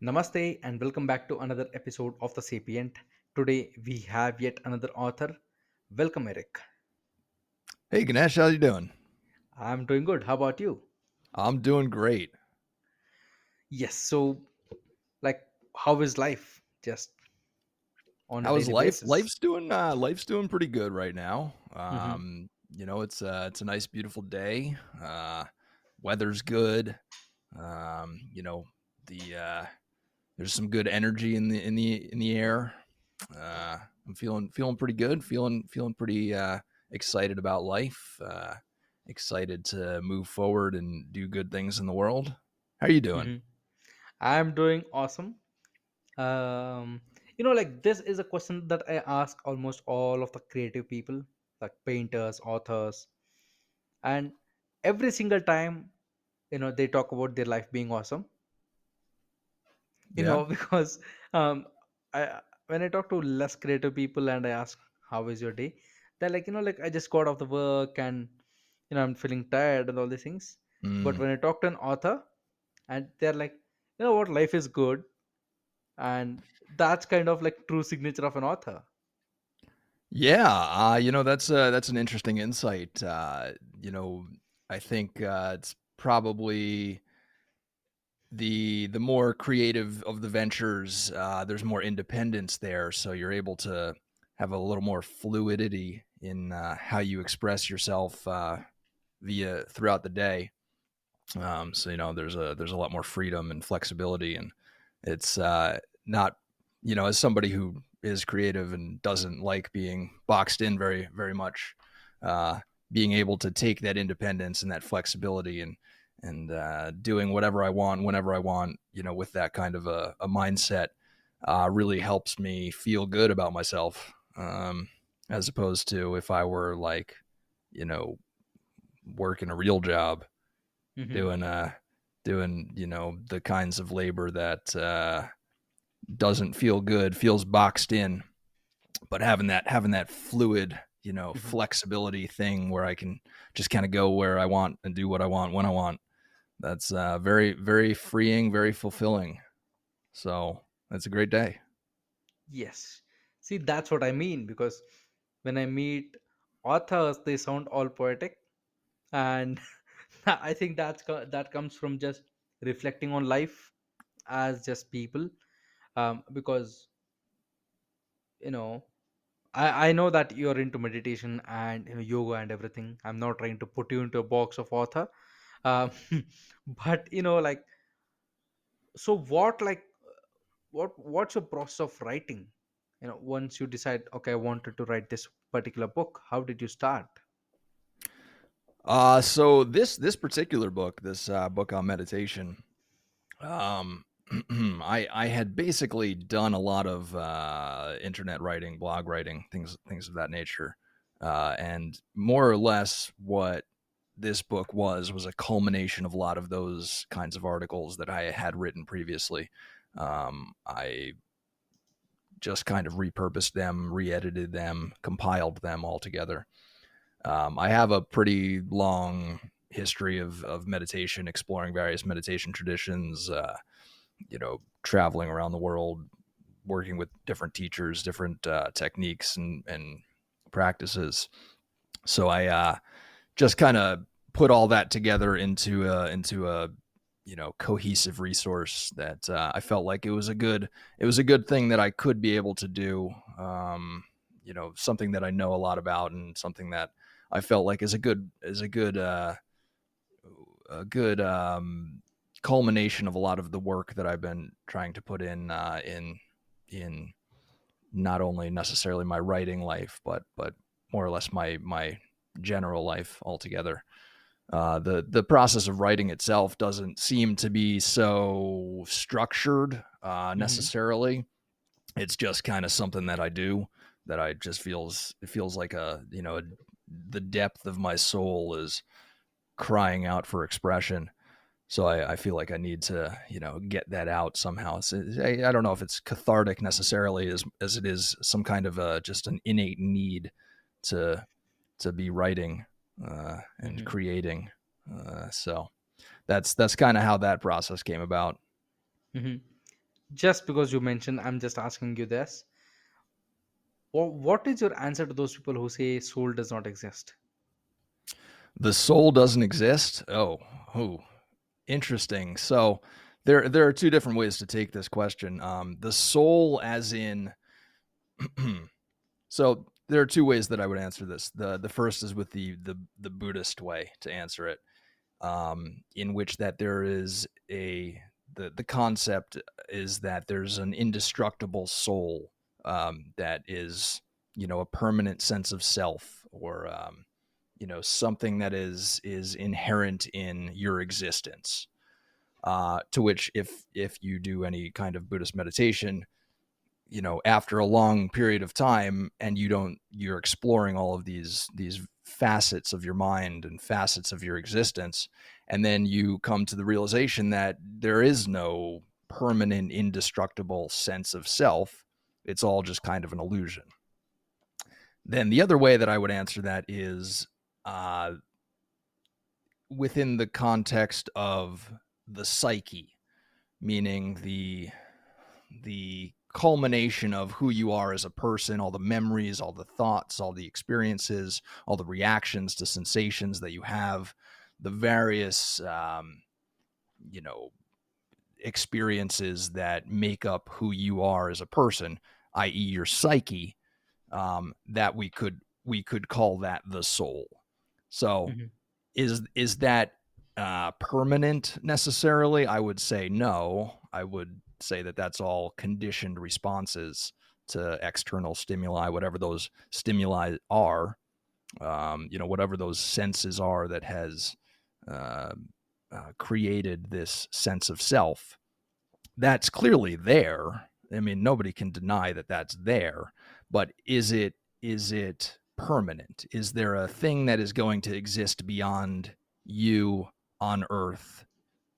Namaste and welcome back to another episode of The Sapient. Today we have yet another author. Welcome, Eric. Hey Ganesh, how you doing? I'm doing good. How about you? I'm doing great. Yes, so, like, how is life just on a How's daily life? basis? Life's doing pretty good right now. Mm-hmm. It's a nice, beautiful day. Weather's good. You know, the there's some good energy in the air. I'm feeling pretty good. Feeling pretty excited about life. Excited to move forward and do good things in the world. How are you doing? Mm-hmm. I'm doing awesome. Like this is a question that I ask almost all of the creative people, like painters, authors, and every single time, they talk about their life being awesome. Yeah. Because um I when I talk to less creative people and I ask how is your day, they're like, like I just got off the work and I'm feeling tired and all these things. But Mm. when I talk to an author and they're like, you know what, life is good. And that's kind of like true signature of an author. Yeah, that's an interesting insight. You know, I think it's probably the more creative of the ventures. There's more independence there, so you're able to have a little more fluidity in how you express yourself via throughout the day. So there's a lot more freedom and flexibility, and it's not as somebody who is creative and doesn't like being boxed in very much, uh, being able to take that independence and that flexibility and doing whatever I want whenever I want, with that kind of a mindset, really helps me feel good about myself, as opposed to if I were like, you know, working a real job Hmm. doing the kinds of labor that doesn't feel good, feels boxed in, but having that fluid, Hmm. flexibility thing where I can just kind of go where I want and do what I want when I want. That's very very freeing, very fulfilling. So that's a great day. Yes, see, that's what I mean, because when I meet authors they sound all poetic. And I think that comes from just reflecting on life as just people. Because you know I know that you're into meditation and yoga and everything. I'm not trying to put you into a box of author. um, but like, so what's your process of writing? Once you decide, okay, I wanted to write this particular book, how did you start? So this particular book, this book on meditation, Um, I had basically done a lot of internet writing, blog writing, things of that nature, and more or less what this book was a culmination of a lot of those kinds of articles that I had written previously. I just kind of repurposed them, re-edited them, compiled them all together. I have a pretty long history of meditation, exploring various meditation traditions. Traveling around the world, working with different teachers, different techniques and practices. So I just kind of put all that together into a cohesive resource that I felt like it was a good thing that I could be able to do. Something that I know a lot about and something that I felt like is a good culmination of a lot of the work that I've been trying to put in not only necessarily my writing life, but more or less my general life altogether. The process of writing itself doesn't seem to be so structured Hmm. necessarily. It's just kind of something that I do that I just feels like the depth of my soul is crying out for expression. So I feel like I need to, get that out somehow. So I don't know if it's cathartic necessarily as it is some kind of just an innate need to be writing and Hmm. creating. So that's kind of how that process came about. Hmm. Just because you mentioned, I'm just asking you this. What is your answer to those people who say soul does not exist? The soul doesn't exist. Oh, interesting. So there are two different ways to take this question. The soul, as in, so there are two ways that I would answer this. The first is with the Buddhist way to answer it, in which that there is the concept is that there's an indestructible soul, that is, a permanent sense of self, or something that is inherent in your existence. To which, if you do any kind of Buddhist meditation, after a long period of time, and you're exploring all of these facets of your mind and facets of your existence, and then you come to the realization that there is no permanent indestructible sense of self. It's all just kind of an illusion. Then the other way that I would answer that is, uh, within the context of the psyche, meaning the culmination of who you are as a person, all the memories, all the thoughts, all the experiences, all the reactions to sensations that you have, the various you know experiences that make up who you are as a person, i.e., your psyche. That we could call that the soul. So Hmm. is that permanent necessarily? I would say no. I would say that that's all conditioned responses to external stimuli, whatever those stimuli are. Whatever those senses are that has uh, created this sense of self. That's clearly there. I mean, nobody can deny that that's there. But is it permanent? Is there a thing that is going to exist beyond you on Earth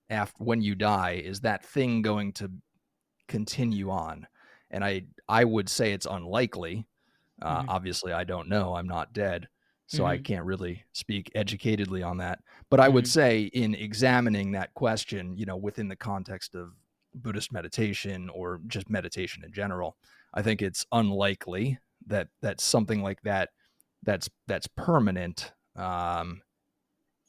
after when you die? Is that thing going to continue on? And I would say it's unlikely. Hmm. Obviously, I don't know. I'm not dead, so I Hmm. can't really speak educatedly on that. But I would Hmm. say, in examining that question, within the context of Buddhist meditation or just meditation in general, I think it's unlikely that something like that that's permanent,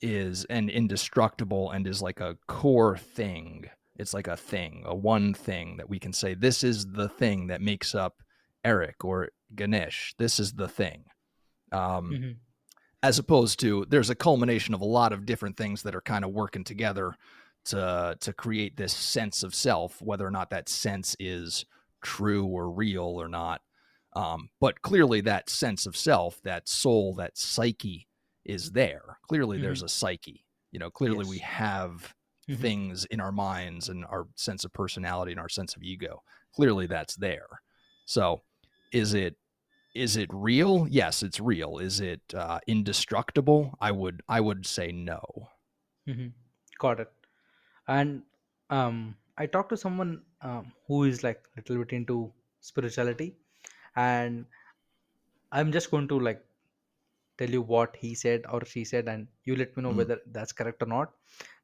is and indestructible and is like a core thing. It's like a thing, a one thing that we can say, this is the thing that makes up Eric or Ganesh. This is the thing. Um, Hmm. as opposed to, there's a culmination of a lot of different things that are kind of working together to create this sense of self, whether or not that sense is true or real or not. But clearly, that sense of self, that soul, that psyche is there. Clearly, Hmm. there's a psyche. Clearly, we Yes. have Hmm. things in our minds and our sense of personality and our sense of ego. Clearly, that's there. So, is it real? Yes, it's real. Is it indestructible? I would say no. Hmm. Got it. And I talked to someone who is like a little bit into spirituality, and I'm just going to like tell you what he said or she said, and you let me know Mm. whether that's correct or not.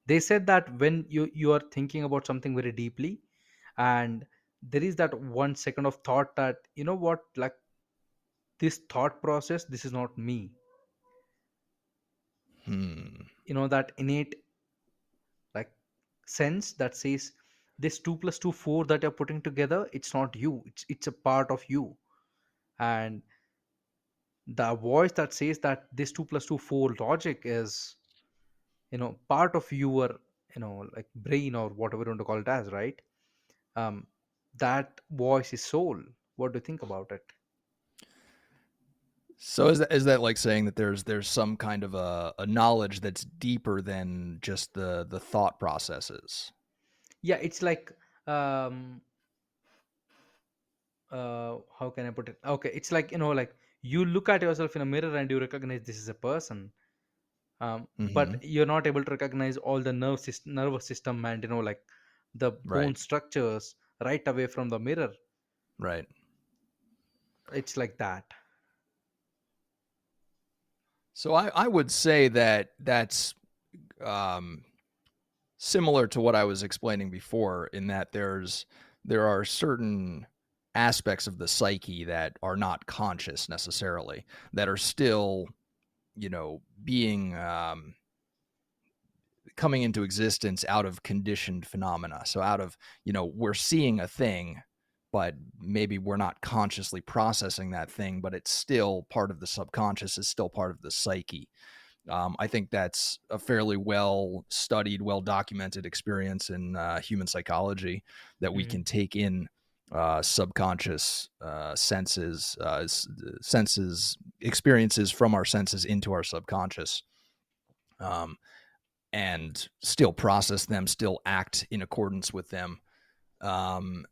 They said that when you are thinking about something very deeply, and there is that 1 second of thought that, you know what, like, this thought process, this is not me. Hmm. That innate, like, sense that says this 2 plus 2 4 that you're putting together, it's not you, it's a part of you. And the voice that says that this 2 plus 2 4 logic is, part of your, like, brain or whatever you want to call it as, right? um that voice is soul. What do you think about it? So is that like saying that there's some kind of a knowledge that's deeper than just the thought processes? Yeah, it's like, how can I put it? Okay, it's like, like, you look at yourself in a mirror and you recognize this is a person. But Mm-hmm. you're not able to recognize all the nervous system and, like, the bone Right. structures right away from the mirror. Right. It's like that. So I would say that that's um, similar to what I was explaining before, in that there are certain aspects of the psyche that are not conscious necessarily, that are still, being coming into existence out of conditioned phenomena. So out of, we're seeing a thing, but maybe we're not consciously processing that thing, but it's still part of the subconscious, is still part of the psyche. I think that's a fairly well studied, well documented experience in human psychology, that we Mm-hmm. can take in subconscious senses, experiences from our senses into our subconscious, um, and still process them, still act in accordance with them. Um,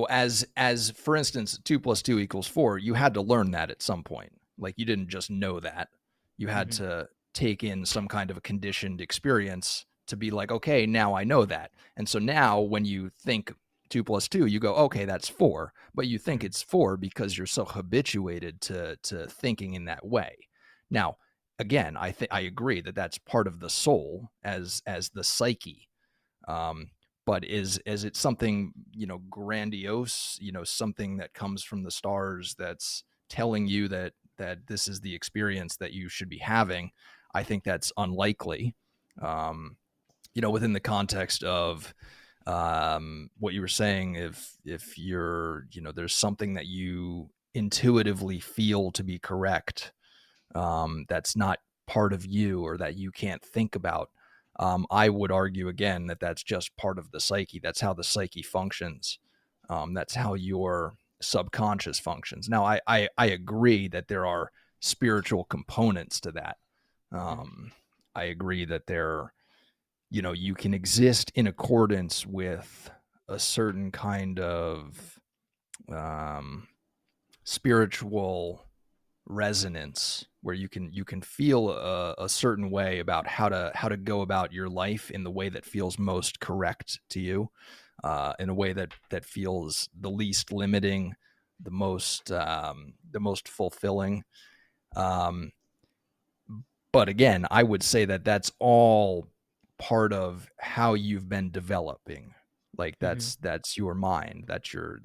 as for instance, 2 + 2 = 4, you had to learn that at some point. Like, you didn't just know that. You had Mm-hmm. to take in some kind of a conditioned experience to be like, okay, now I know that. And so now when you think 2 + 2, you go, okay, that's 4. But you think it's 4 because you're so habituated to thinking in that way. Now, again, I agree that that's part of the soul, as the psyche. um, but is it something, grandiose, something that comes from the stars, that's telling you that this is the experience that you should be having? I think that's unlikely. um, Within the context of what you were saying, if you're, there's something that you intuitively feel to be correct, that's not part of you, or that you can't think about. I would argue again that that's just part of the psyche. That's how the psyche functions. That's how your subconscious functions. Now, I agree that there are spiritual components to that. Mm-hmm. Um, I agree that you can exist in accordance with a certain kind of um, spiritual resonance, where you can feel a certain way about how to go about your life in the way that feels most correct to you, in a way that feels the least limiting, the most fulfilling. Um, but again, I would say that that's all part of how you've been developing. Like, Mm-hmm. that's your mind. That's your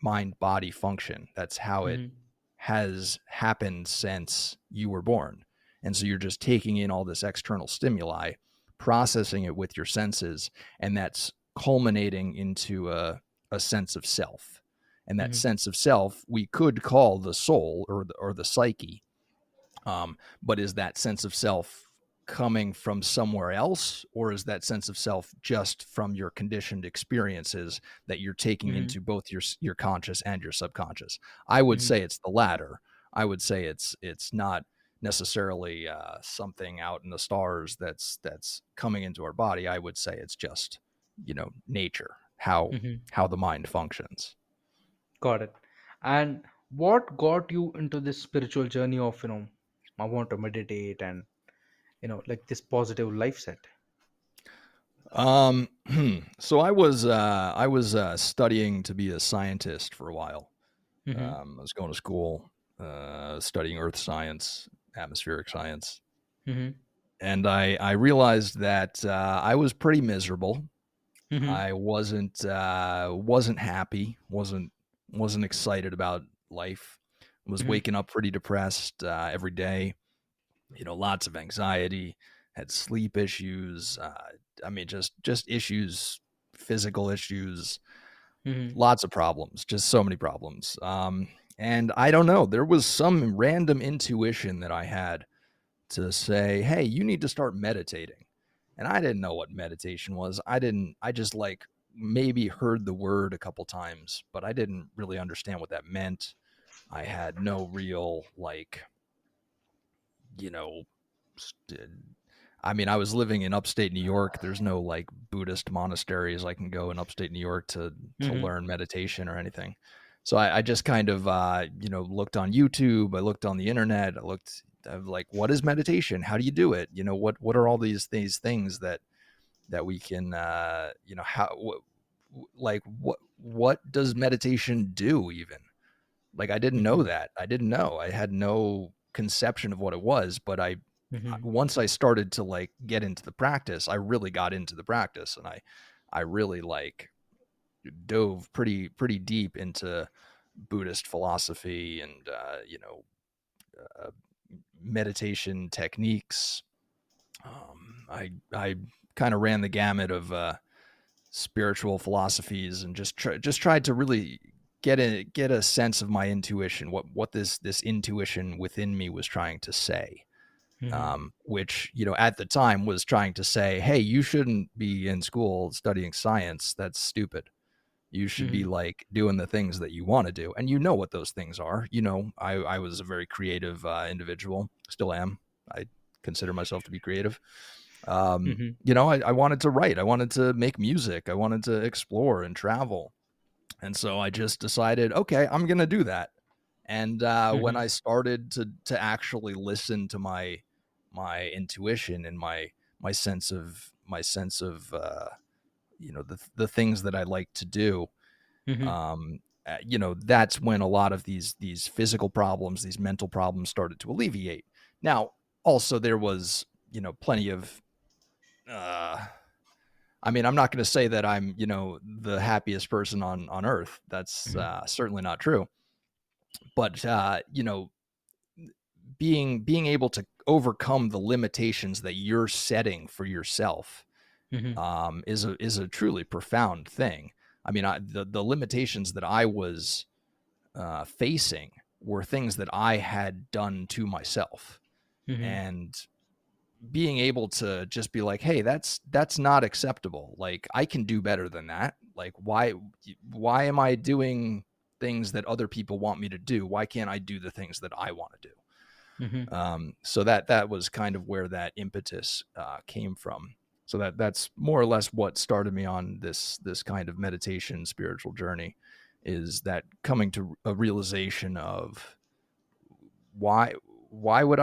mind body function. That's how it Mm-hmm. has happened since you were born. And so you're just taking in all this external stimuli, processing it with your senses, and that's culminating into a sense of self. And that Mm-hmm. sense of self we could call the soul, or the psyche. But is that sense of self coming from somewhere else, or is that sense of self just from your conditioned experiences that you're taking Mm-hmm. into both your conscious and your subconscious? I would Mm-hmm. say it's the latter. I would say it's not necessarily something out in the stars that's coming into our body. I would say it's just, nature, Mm-hmm. how the mind functions. Got it. And what got you into this spiritual journey of, I want to meditate and, like this positive life set? Um, so I was studying to be a scientist for a while. Mm-hmm. I was going to school, studying earth science, atmospheric science, Mm-hmm. and I realized that I was pretty miserable. Mm-hmm. I wasn't happy, wasn't excited about life. Was Mm-hmm. waking up pretty depressed every day. Lots of anxiety. Had sleep issues. I mean, just issues, physical issues, Mm-hmm. lots of problems, just so many problems. And I don't know, there was some random intuition that I had to say, hey, you need to start meditating. And I didn't know what meditation was. I just like maybe heard the word a couple times, but I didn't really understand what that meant. I had no real, like, you know, st- I mean, I was living in upstate New York. There's no like Buddhist monasteries I can go in upstate New York to Mm-hmm. learn meditation or anything. So I just kind of looked on YouTube. I looked on the internet. I was like, what is meditation? How do you do it? What are all these things that we can what does meditation do even? Like, I didn't know Mm-hmm. that. I didn't know. I had no conception of what it was, but Mm-hmm. once I started to like get into the practice, I really got into the practice, and I really like dove pretty deep into Buddhist philosophy and uh, meditation techniques. I kind of ran the gamut of spiritual philosophies and just tried to really get a sense of my intuition, what this intuition within me was trying to say. Mm-hmm. Which at the time was trying to say, hey, you shouldn't be in school studying science. That's stupid. You should be Mm-hmm. like doing the things that you want to do, and what those things are. I was a very creative individual, still am. I consider myself to be creative. Mm-hmm. I wanted to write, I wanted to make music, I wanted to explore and travel, and so I just decided, okay, I'm gonna do that. And when Mm-hmm. I started to actually listen to my intuition and my sense of the things that I like to do, Mm-hmm. that's when a lot of these physical problems, these mental problems started to alleviate. Now, also there was plenty of uh, I mean, I'm not going to say that I'm, the happiest person on earth. That's Mm-hmm. certainly not true. But being able to overcome the limitations that you're setting for yourself Mm-hmm. is a truly profound thing. I mean, the limitations that I was facing were things that I had done to myself, Mm-hmm. and being able to just be like, hey, that's not acceptable. Like, I can do better than that. Like, why am I doing things that other people want me to do? Why can't I do the things that I want to do? Mm-hmm. So that was kind of where that impetus came from. So that's more or less what started me on this kind of meditation spiritual journey, is that coming to a realization of why why would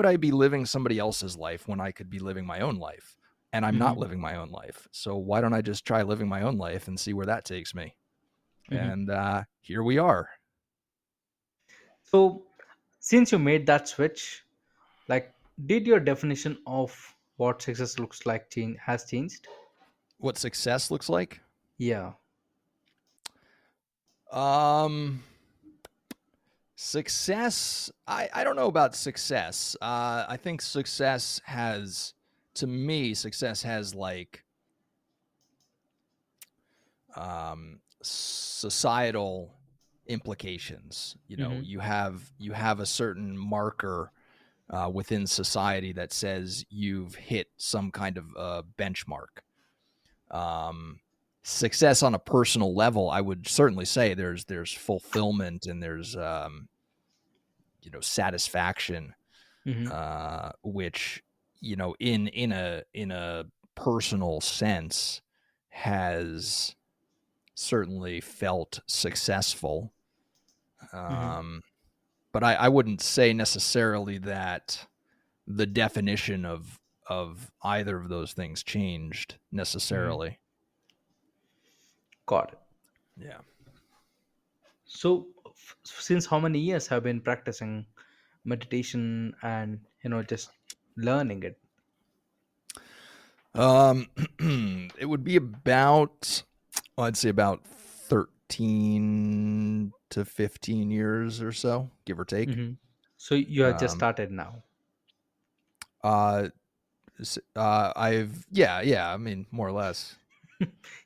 I be living somebody else's life when I could be living my own life? And I'm not Mm-hmm. living my own life. So why don't I just try living my own life and see where that takes me? Mm-hmm. And here we are. So, since you made that switch, like, did your definition of what success looks like has changed? What success looks like? Yeah. Um Success, I don't know about success. I think success has, to me, success has like societal implications. Mm-hmm. You have a certain marker within society that says you've hit some kind of benchmark. Um, Success on a personal level, I would certainly say there's fulfillment and there's satisfaction, Mm-hmm. which in a personal sense has certainly felt successful. Mm-hmm. Um, but I wouldn't say necessarily that the definition of either of those things changed Mm-hmm. necessarily. Got it. Yeah. So, since how many years have been practicing meditation and just learning it? Um, it would be about, I'd say about 13 to 15 years or so, give or take. Mm-hmm. So you have just Um, started now. uh, I've, yeah, I mean, more or less,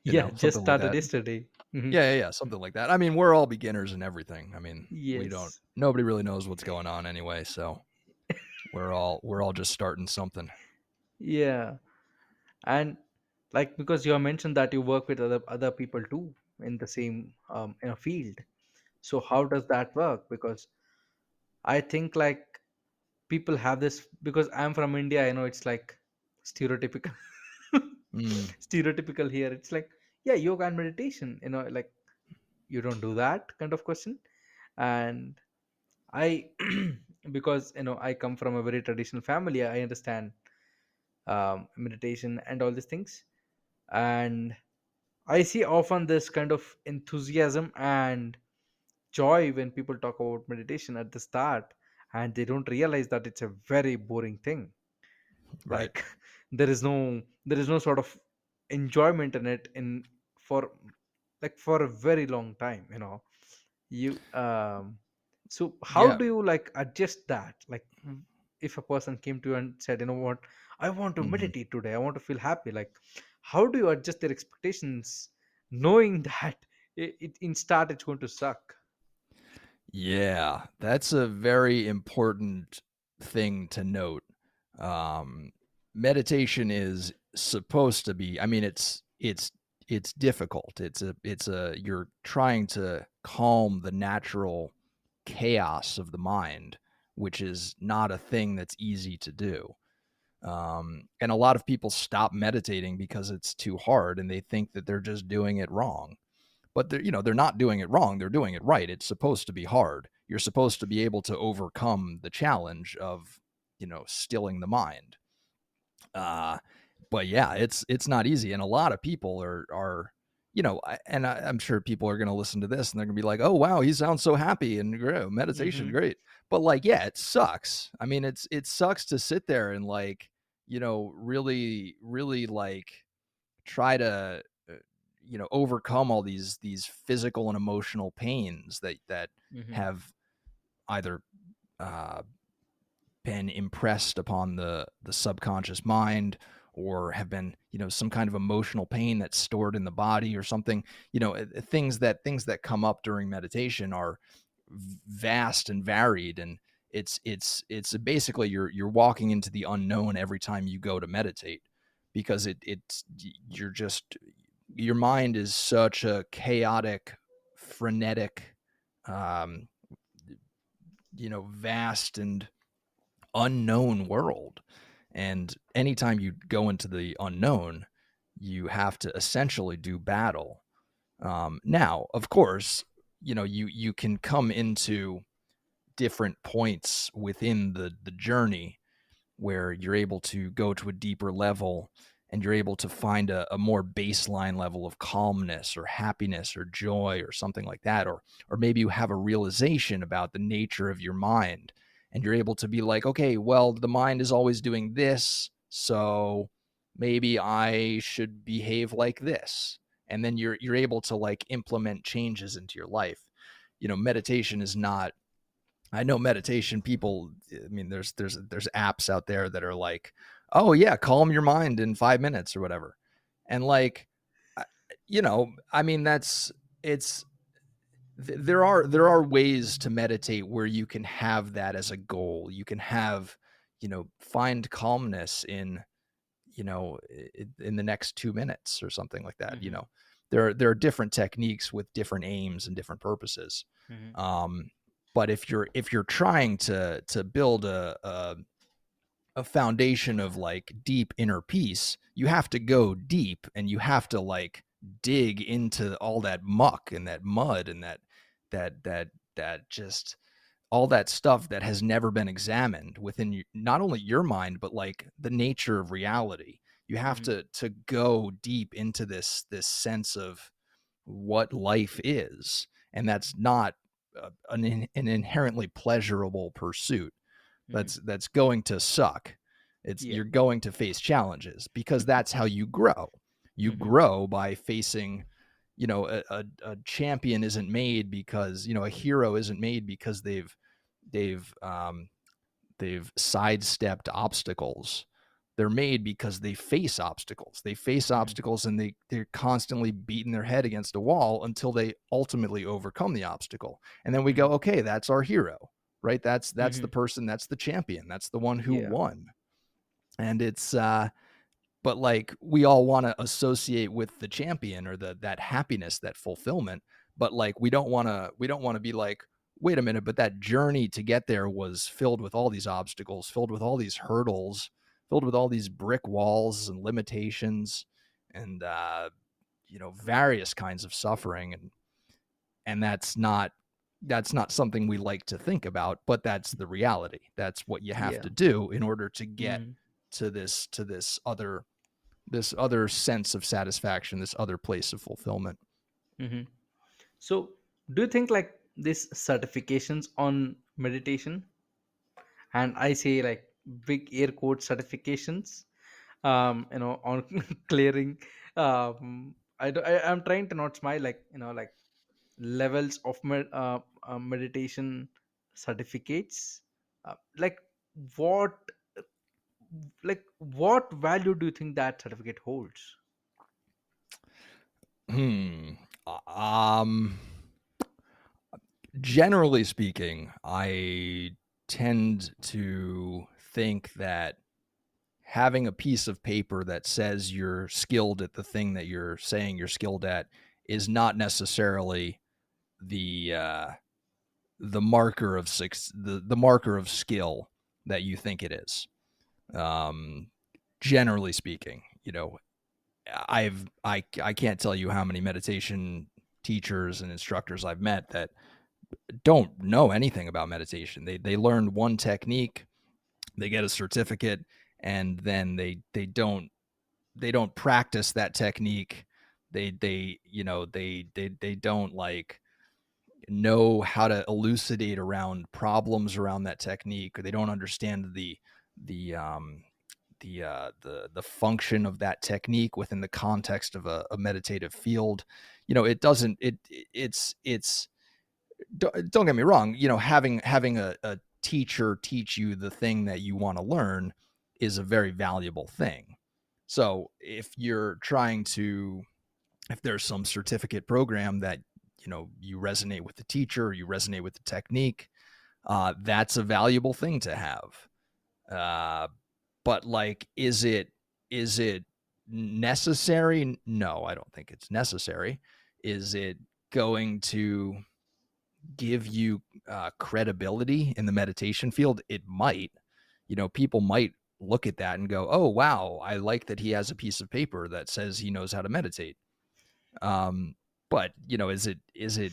Yeah, just something like started that. yesterday. Hmm. Yeah, something like that. I mean, we're all beginners and everything. I mean, Yes. nobody really knows what's going on anyway. So we're all just starting something. Yeah, and like, because you have mentioned that you work with other people too in the same field. So how does that work? Because I think, like, people have this, because I'm from India. It's like stereotypical. Mm, Stereotypical here. It's like, yeah, yoga and meditation. Like, you don't do that kind of question. And I, because I come from a very traditional family, I understand meditation and all these things. And I see often this kind of enthusiasm and joy when people talk about meditation at the start, and they don't realize that it's a very boring thing. right. Like, there is no sort of enjoyment in it in for like for a very long time, you so how Yeah. do you like adjust that, like if a person came to you and said, what, I want to Mhm. meditate today, I want to feel happy, like how do you adjust their expectations knowing that in start it's going to suck? Yeah, that's a very important thing to note. Um, Meditation is supposed to be, I mean, it's difficult. It's a you're trying to calm the natural chaos of the mind, which is not a thing that's easy to do. And a lot of people stop meditating because it's too hard and they think that they're just doing it wrong, but they're not doing it wrong, they're doing it right. It's supposed to be hard. You're supposed to be able to overcome the challenge of stilling the mind. Uh but yeah, it's not easy, and a lot of people are I'm sure people are going to listen to this and they're going to be like, oh wow, he sounds so happy and meditation Mm-hmm. great. But like, yeah, it sucks. I mean, it sucks to sit there and like really really like try to overcome all these physical and emotional pains that Mm-hmm. have either uh, been impressed upon the subconscious mind, or have been some kind of emotional pain that's stored in the body or something. Things that come up during meditation are vast and varied, and it's basically you're walking into the unknown every time you go to meditate, because it's you're just your mind is such a chaotic, frenetic, um, vast and unknown world. And anytime you go into the unknown, you have to essentially do battle. Now, of course, you can come into different points within the journey where you're able to go to a deeper level, and you're able to find a more baseline level of calmness or happiness or joy or something like that, or maybe you have a realization about the nature of your mind, and you're able to be like, okay, well, the mind is always doing this, so maybe I should behave like this. And then you're able to like implement changes into your life. Meditation is not, I know meditation people, I mean, there's apps out there that are like, oh yeah, calm your mind in 5 minutes or whatever. And like, I mean, it's, there are ways to meditate where you can have that as a goal. You can have, find calmness in, in the next 2 minutes or something like that. Mm-hmm. There are different techniques with different aims and different purposes. Mm-hmm. Um, but if you're trying to build a foundation of like deep inner peace, you have to go deep, and you have to like dig into all that muck and that mud and that just all that stuff that has never been examined within not only your mind, but like the nature of reality. You have Mm-hmm. to go deep into this sense of what life is, and that's not an inherently pleasurable pursuit. Mm-hmm. That's going to suck. It's Yeah. You're going to face challenges, because that's how you grow. You Mm-hmm. grow by facing, a champion isn't made because, a hero isn't made because they've um, they've sidestepped obstacles. They're made because they face obstacles. They face Mm-hmm. obstacles, and they're constantly beating their head against a wall until they ultimately overcome the obstacle. And then we Mm-hmm. go, okay, that's our hero, right? That's the Mm-hmm. person, that's the champion, that's the one who Yeah. won. And it's but like, we all want to associate with the champion, or that happiness, that fulfillment. But like, we don't want to be like, wait a minute, but that journey to get there was filled with all these obstacles, filled with all these hurdles, filled with all these brick walls and limitations, and various kinds of suffering. And that's not something we like to think about, but that's the reality. That's what you have Yeah. to do in order to get Mm-hmm. to this other sense of satisfaction, this other place of fulfillment. Mm-hmm. So, do you think like these certifications on meditation, and I say like big air quote certifications, on clearing I'm trying to not smile, like, like levels of meditation certificates. Like, what what value do you think that certificate holds? Hmm. Um. Generally speaking, I tend to think that having a piece of paper that says you're skilled at the thing that you're saying you're skilled at is not necessarily the the marker of the marker of skill that you think it is. Um, Generally speaking, I can't tell you how many meditation teachers and instructors I've met that don't know anything about meditation. They learn one technique, they get a certificate, and then they don't practice that technique. They don't like know how to elucidate around problems around that technique, or they don't understand the the function of that technique within the context of a meditative field. It doesn't it's don't get me wrong, having a teacher teach you the thing that you want to learn is a very valuable thing. So if there's some certificate program that you resonate with the teacher, or you resonate with the technique, that's a valuable thing to have. Uh, but like, is it necessary? No, I don't think it's necessary. Is it going to give you credibility in the meditation field? It might. People might look at that and go, "Oh, wow, I like that he has a piece of paper that says he knows how to meditate." Um, but is it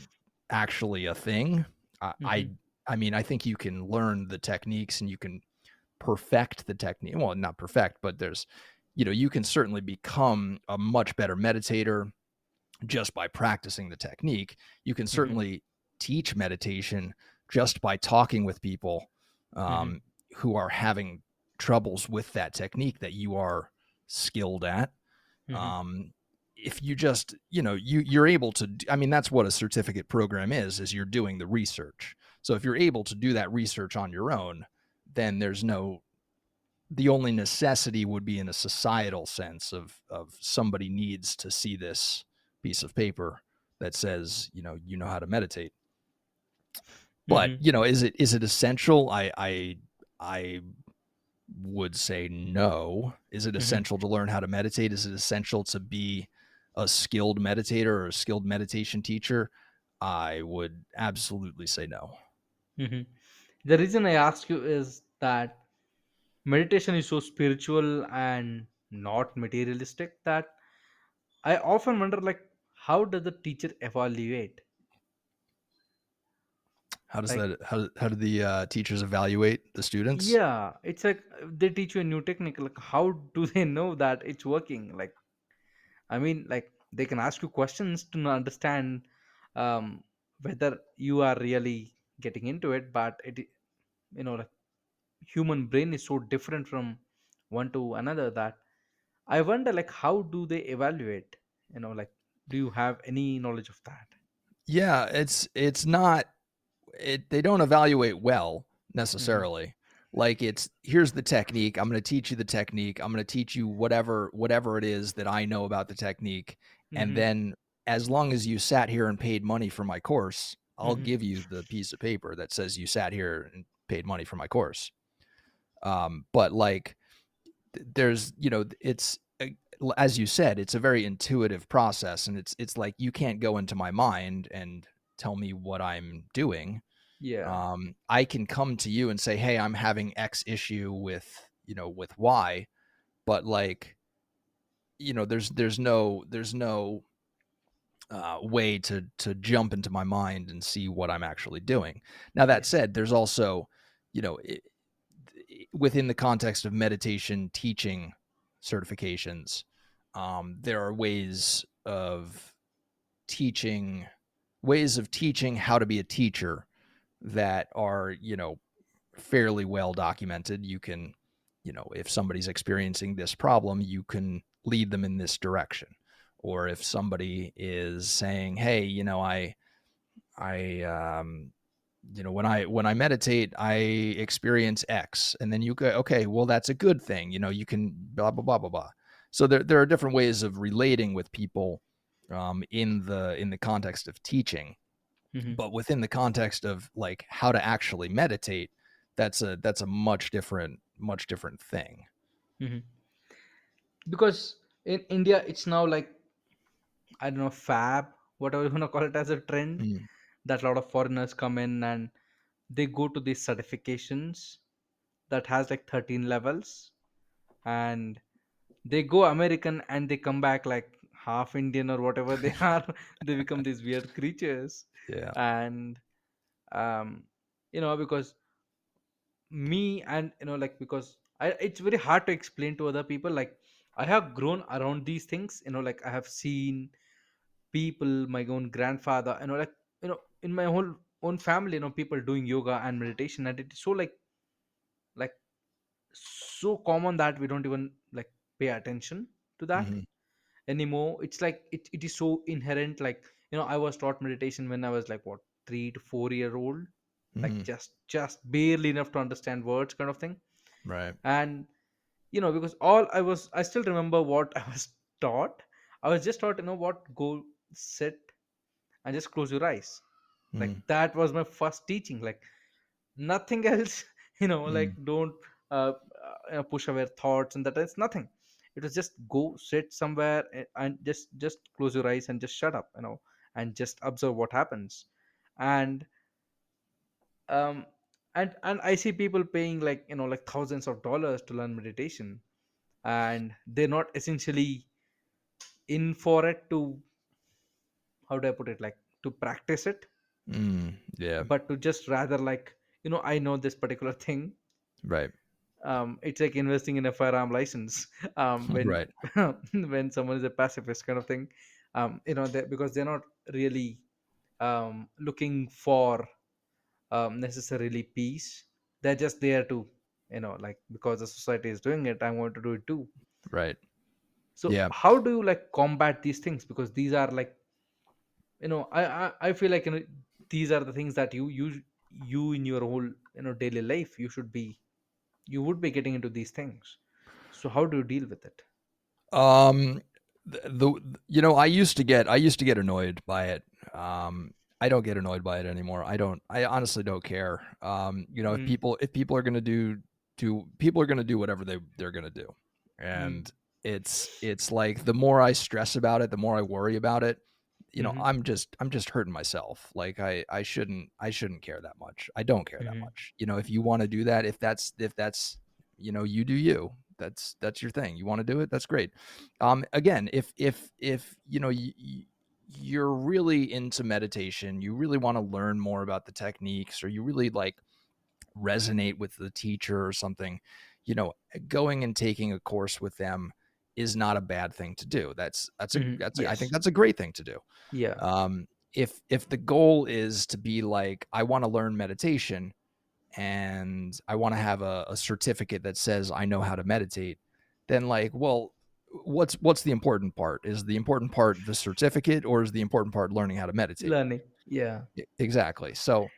actually a thing? I Mm-hmm. I, I mean, I think you can learn the techniques and you can perfect the technique. Well, not perfect, but you can certainly become a much better meditator just by practicing the technique. You can Mm-hmm. certainly teach meditation just by talking with people Mm-hmm. um, who are having troubles with that technique that you are skilled at. Mm-hmm. um, if you just you're able to I mean, that's what a certificate program is you're doing the research. So if you're able to do that research on your own, then the only necessity would be in a societal sense of somebody needs to see this piece of paper that says how to meditate. But Mm-hmm. is it essential? I would say no. Is it Mm-hmm. essential to learn how to meditate? Is it essential to be a skilled meditator or a skilled meditation teacher? I would absolutely say no. Mm-hmm. The reason I ask you is that meditation is so spiritual and not materialistic that I often wonder, like, how does the teacher evaluate? How does Like, that how do the teachers evaluate the students? yeah, it's like they teach you a new technique. Like, how do they know that it's working? Like, I mean, like, they can ask you questions to understand um, whether you are really getting into it. But like, human brain is so different from one to another that I wonder, like, how do they evaluate? Like, do you have any knowledge of that? Yeah, it's not they don't evaluate well Mm-hmm. necessarily. Like, it's here's the technique. I'm going to teach you the technique. I'm going to teach you whatever it is that I know about the technique. And Mm-hmm. then as long as you sat here and paid money for my course, I'll Mm-hmm. give you the piece of paper that says you sat here and paid money for my course. But like, there's it's as you said, it's a very intuitive process, and it's like you can't go into my mind and tell me what I'm doing. Yeah. I can come to you and say, "Hey, I'm having X issue with with Y," but like there's no way to jump into my mind and see what I'm actually doing. Now that Yes. said, there's also you know it, within the context of meditation teaching certifications, there are teaching ways of teaching how to be a teacher that are fairly well documented. You can, if somebody's experiencing this problem, you can lead them in this direction. or if somebody is saying, hey, I when I meditate, I experience X, and then you go, okay, well, that's a good thing. You can blah blah blah blah blah. So there are different ways of relating with people, in the context of teaching, Hmm. but within the context of like how to actually meditate, that's a much different thing. Hmm. Because in India, it's now like, I don't know, fab, whatever you want to call it, as a trend, Mm, that a lot of foreigners come in and they go to these certifications that has like 13 levels, and they go American and they come back like half Indian or whatever they are. They become these weird creatures. yeah. And um because me, and like, because it's very hard to explain to other people. Like, I have grown around these things, like I have seen people, my own grandfather, like, in my whole own family, people doing yoga and meditation, and it's so like so common that we don't even like pay attention to that Hmm. anymore. It's like it is so inherent. Like, I was taught meditation when I was like, what, 3 to 4 year old, like Hmm. just barely enough to understand words, kind of thing. Right. And because all I still remember what I was taught. I was just taught, what, go sit and just close your eyes. Like, Mm, that was my first teaching. Like, nothing else. Like, mm, don't push away thoughts, and that is nothing. It was just go sit somewhere, and just close your eyes and just shut up, and just observe what happens. And um and I see people paying, like, like thousands of dollars to learn meditation, and they're not essentially in for it to, how do I put it, like, to practice it, yeah. but to just rather, like, I know this particular thing. Right. It's like investing in a firearm license. When Right. when someone is a pacifist, kind of thing. Because they're not really looking for necessarily peace. They're just there to, like, because the society is doing it, I'm going to do it too. Right. So Yeah. how do you like combat these things? Because these are like, I feel like, these are the things that you in your whole, daily life, you would be getting into these things. So how do you deal with it? Um, I used to get annoyed by it. Um, I don't get annoyed by it anymore. I honestly don't care. If Mm, people are gonna do whatever they're gonna do, mm, and it's like the more I stress about it, the more I worry about it. mm-hmm, I'm just hurting myself. Like I shouldn't care that much. I don't care that mm-hmm, much. If you want to do that, if that's you do you. That's your thing. You want to do it. That's great. Again, if you're really into meditation, you really want to learn more about the techniques, or you really like resonate with the teacher or something, you know, going and taking a course with them is not a bad thing to do. mm-hmm. I think Yes. that's a great thing to do. Yeah. If the goal is to be like, I want to learn meditation and I want to have a certificate that says I know how to meditate, then like, well, what's the important part? Is the important part the certificate, or is the important part learning how to meditate? Learning. Yeah. Exactly. So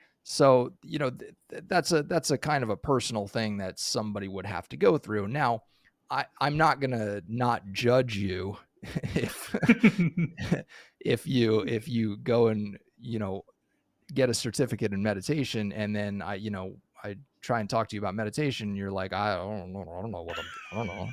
that's a kind of a personal thing that somebody would have to go through. Now, I'm not gonna not judge you if if you go and get a certificate in meditation, and then I try and talk to you about meditation, and you're like, I don't know what I don't know.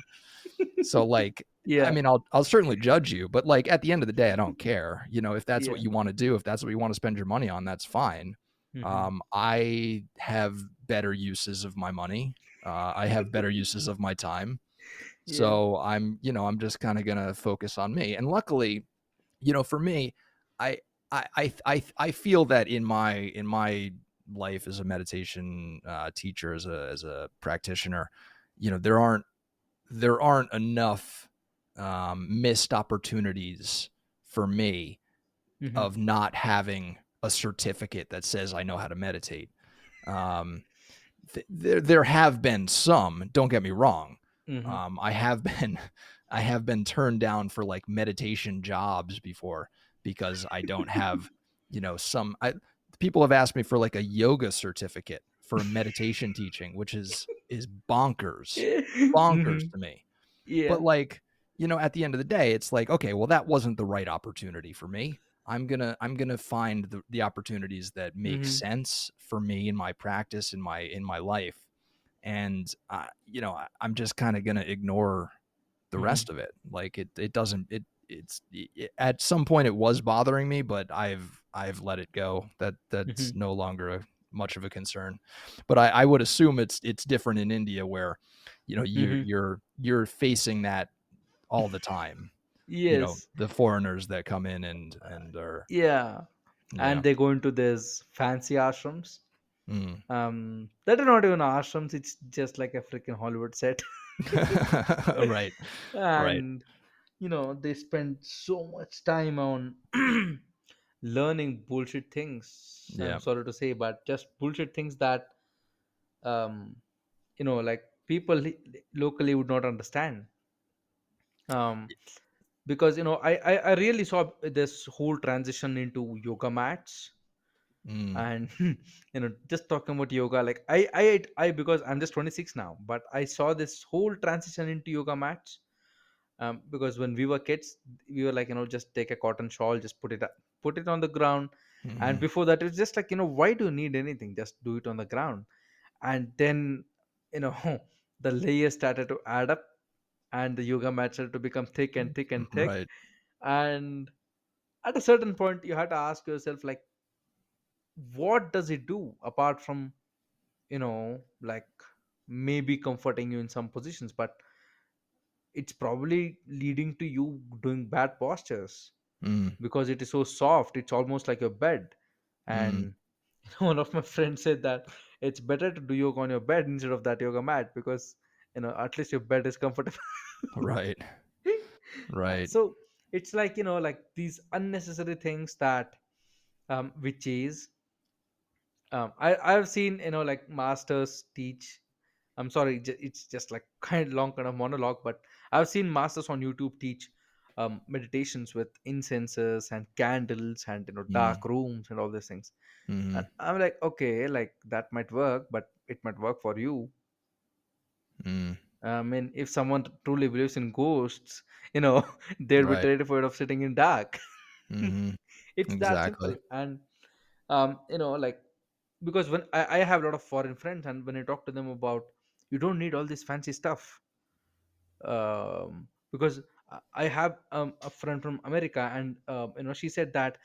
So like, I Yeah. mean, I'll certainly judge you, but like at the end of the day, I don't care. If that's what Yeah. you want to do, if that's what you want to spend your money on, that's fine. Mm-hmm. I have better uses of my money. I have better uses of my time. Yeah. So I'm just kind of gonna focus on me. And luckily, for me, I I feel that in my life as a meditation teacher, as a practitioner, there aren't enough missed opportunities for me Mm-hmm. of not having a certificate that says I know how to meditate. Um, there have been some. Don't get me wrong. Mm-hmm. I have been I have been turned down for like meditation jobs before because I don't have, some people have asked me for like a yoga certificate for a meditation teaching, which is bonkers. Bonkers Hmm. to me. But Yeah. like, at the end of the day, it's like, okay, well, that wasn't the right opportunity for me. I'm gonna find the opportunities that make Hmm. sense for me in my practice, in my life. And I'm just kind of gonna ignore the Hmm. rest of it. Like it doesn't it at some point it was bothering me, but I've let it go. That's Hmm. no longer much of a concern. But I would assume it's different in India where you Hmm. you're facing that all the time. Yes. The foreigners that come in and are Yeah. yeah. And they go into this fancy ashrams. Mm. That are not even ashrams. It's just like a freaking Hollywood set. Right. Right. And they spend so much time on learning bullshit things. I'm Yeah. sorry to say, but just bullshit things that um like people locally would not understand. um because I really saw this whole transition into yoga mats. Mm. And just talking about yoga, like I because I'm just 26 now, but I saw this whole transition into yoga mats. Because when we were kids, we were like, just take a cotton shawl, just put it on the ground. And Mhm. before that, it's just like, why do you need anything, just do it on the ground. And then you know the layers started to add up, and the yoga mat started to become thick and thick and thick. Right. And at a certain point, you had to ask yourself, like, what does it do apart from like maybe comforting you in some positions, but it's probably leading to you doing bad postures, Mm. because it is so soft, it's almost like a bed. Mm. And one of my friends said that it's better to do yoga on your bed instead of that yoga mat, because at least your bed is comfortable. Right. Right. So it's like, like these unnecessary things that we chase. I've seen, like masters teach. I'm sorry, it's just like kind of long kind of monologue, but I've seen masters on YouTube teach meditations with incenses and candles and dark Mm. rooms and all these things. And Mhm. I'm like, okay, like that might work, but it might work for you. Mm. I mean, if someone truly believes in ghosts, you know, they'll be Right. terrified of sitting in dark. Mhm. It's that Exactly. simple. And like, because when I have a lot of foreign friends, and when I talk to them about, you don't need all this fancy stuff. Because I have a friend from America, and she said that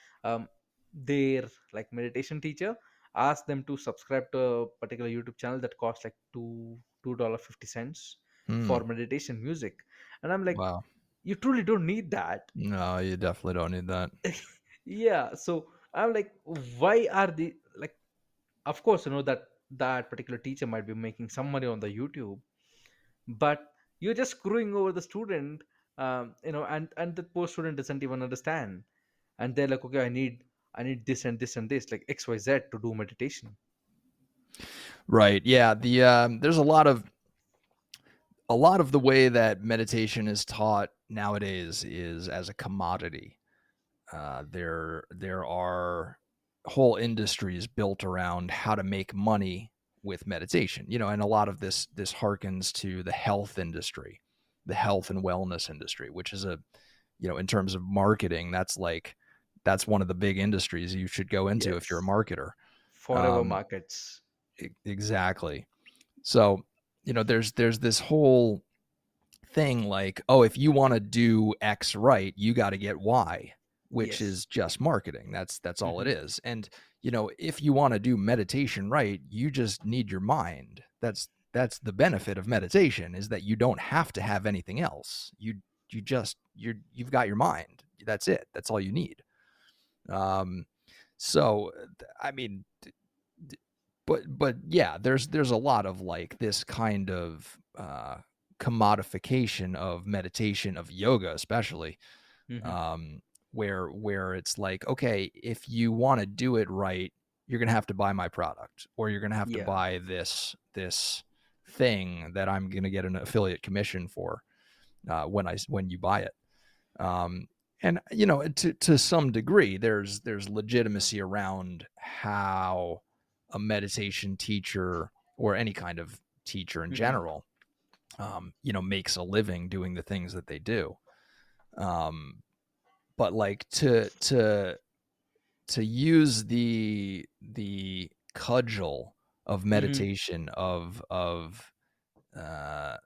their like meditation teacher asked them to subscribe to a particular YouTube channel that costs like $2.50 Hmm. for meditation music. And I'm like, Wow. you truly don't need that. No, you definitely don't need that. Yeah, so I'm like, why are the like, of course, that that particular teacher might be making some money on the YouTube, but you're just screwing over the student. And the poor student doesn't even understand, and they're like, okay, I need this and this and this, like XYZ, to do meditation. Right. Yeah. There's a lot of the way that meditation is taught nowadays is as a commodity. There are whole industries built around how to make money with meditation. And a lot of this harkens to the health industry, the health and wellness industry, which is in terms of marketing, that's one of the big industries you should go into if you're a Yes, marketer. forever Um, markets. exactly. So, there's this whole thing like, oh, if you want to do X right, you got to get Y, which Yes. is just marketing. That's all it Hmm. is. And if you want to do meditation right, you just need your mind. That's the benefit of meditation, is that you don't have to have anything else. You've got your mind. That's it. That's all you need. Um, so I mean, but yeah, there's a lot of like this kind of commodification of meditation, of yoga especially, Hmm. um, where it's like, okay, if you want to do it right, you're gonna have to buy my product, or you're gonna have to Yeah. buy this thing that I'm gonna get an affiliate commission for. when you buy it. Um, and to some degree, there's legitimacy around how a meditation teacher or any kind of teacher in Mm-hmm. general, makes a living doing the things that they do. Um, but like to use the cudgel of Mm-hmm. meditation of uh,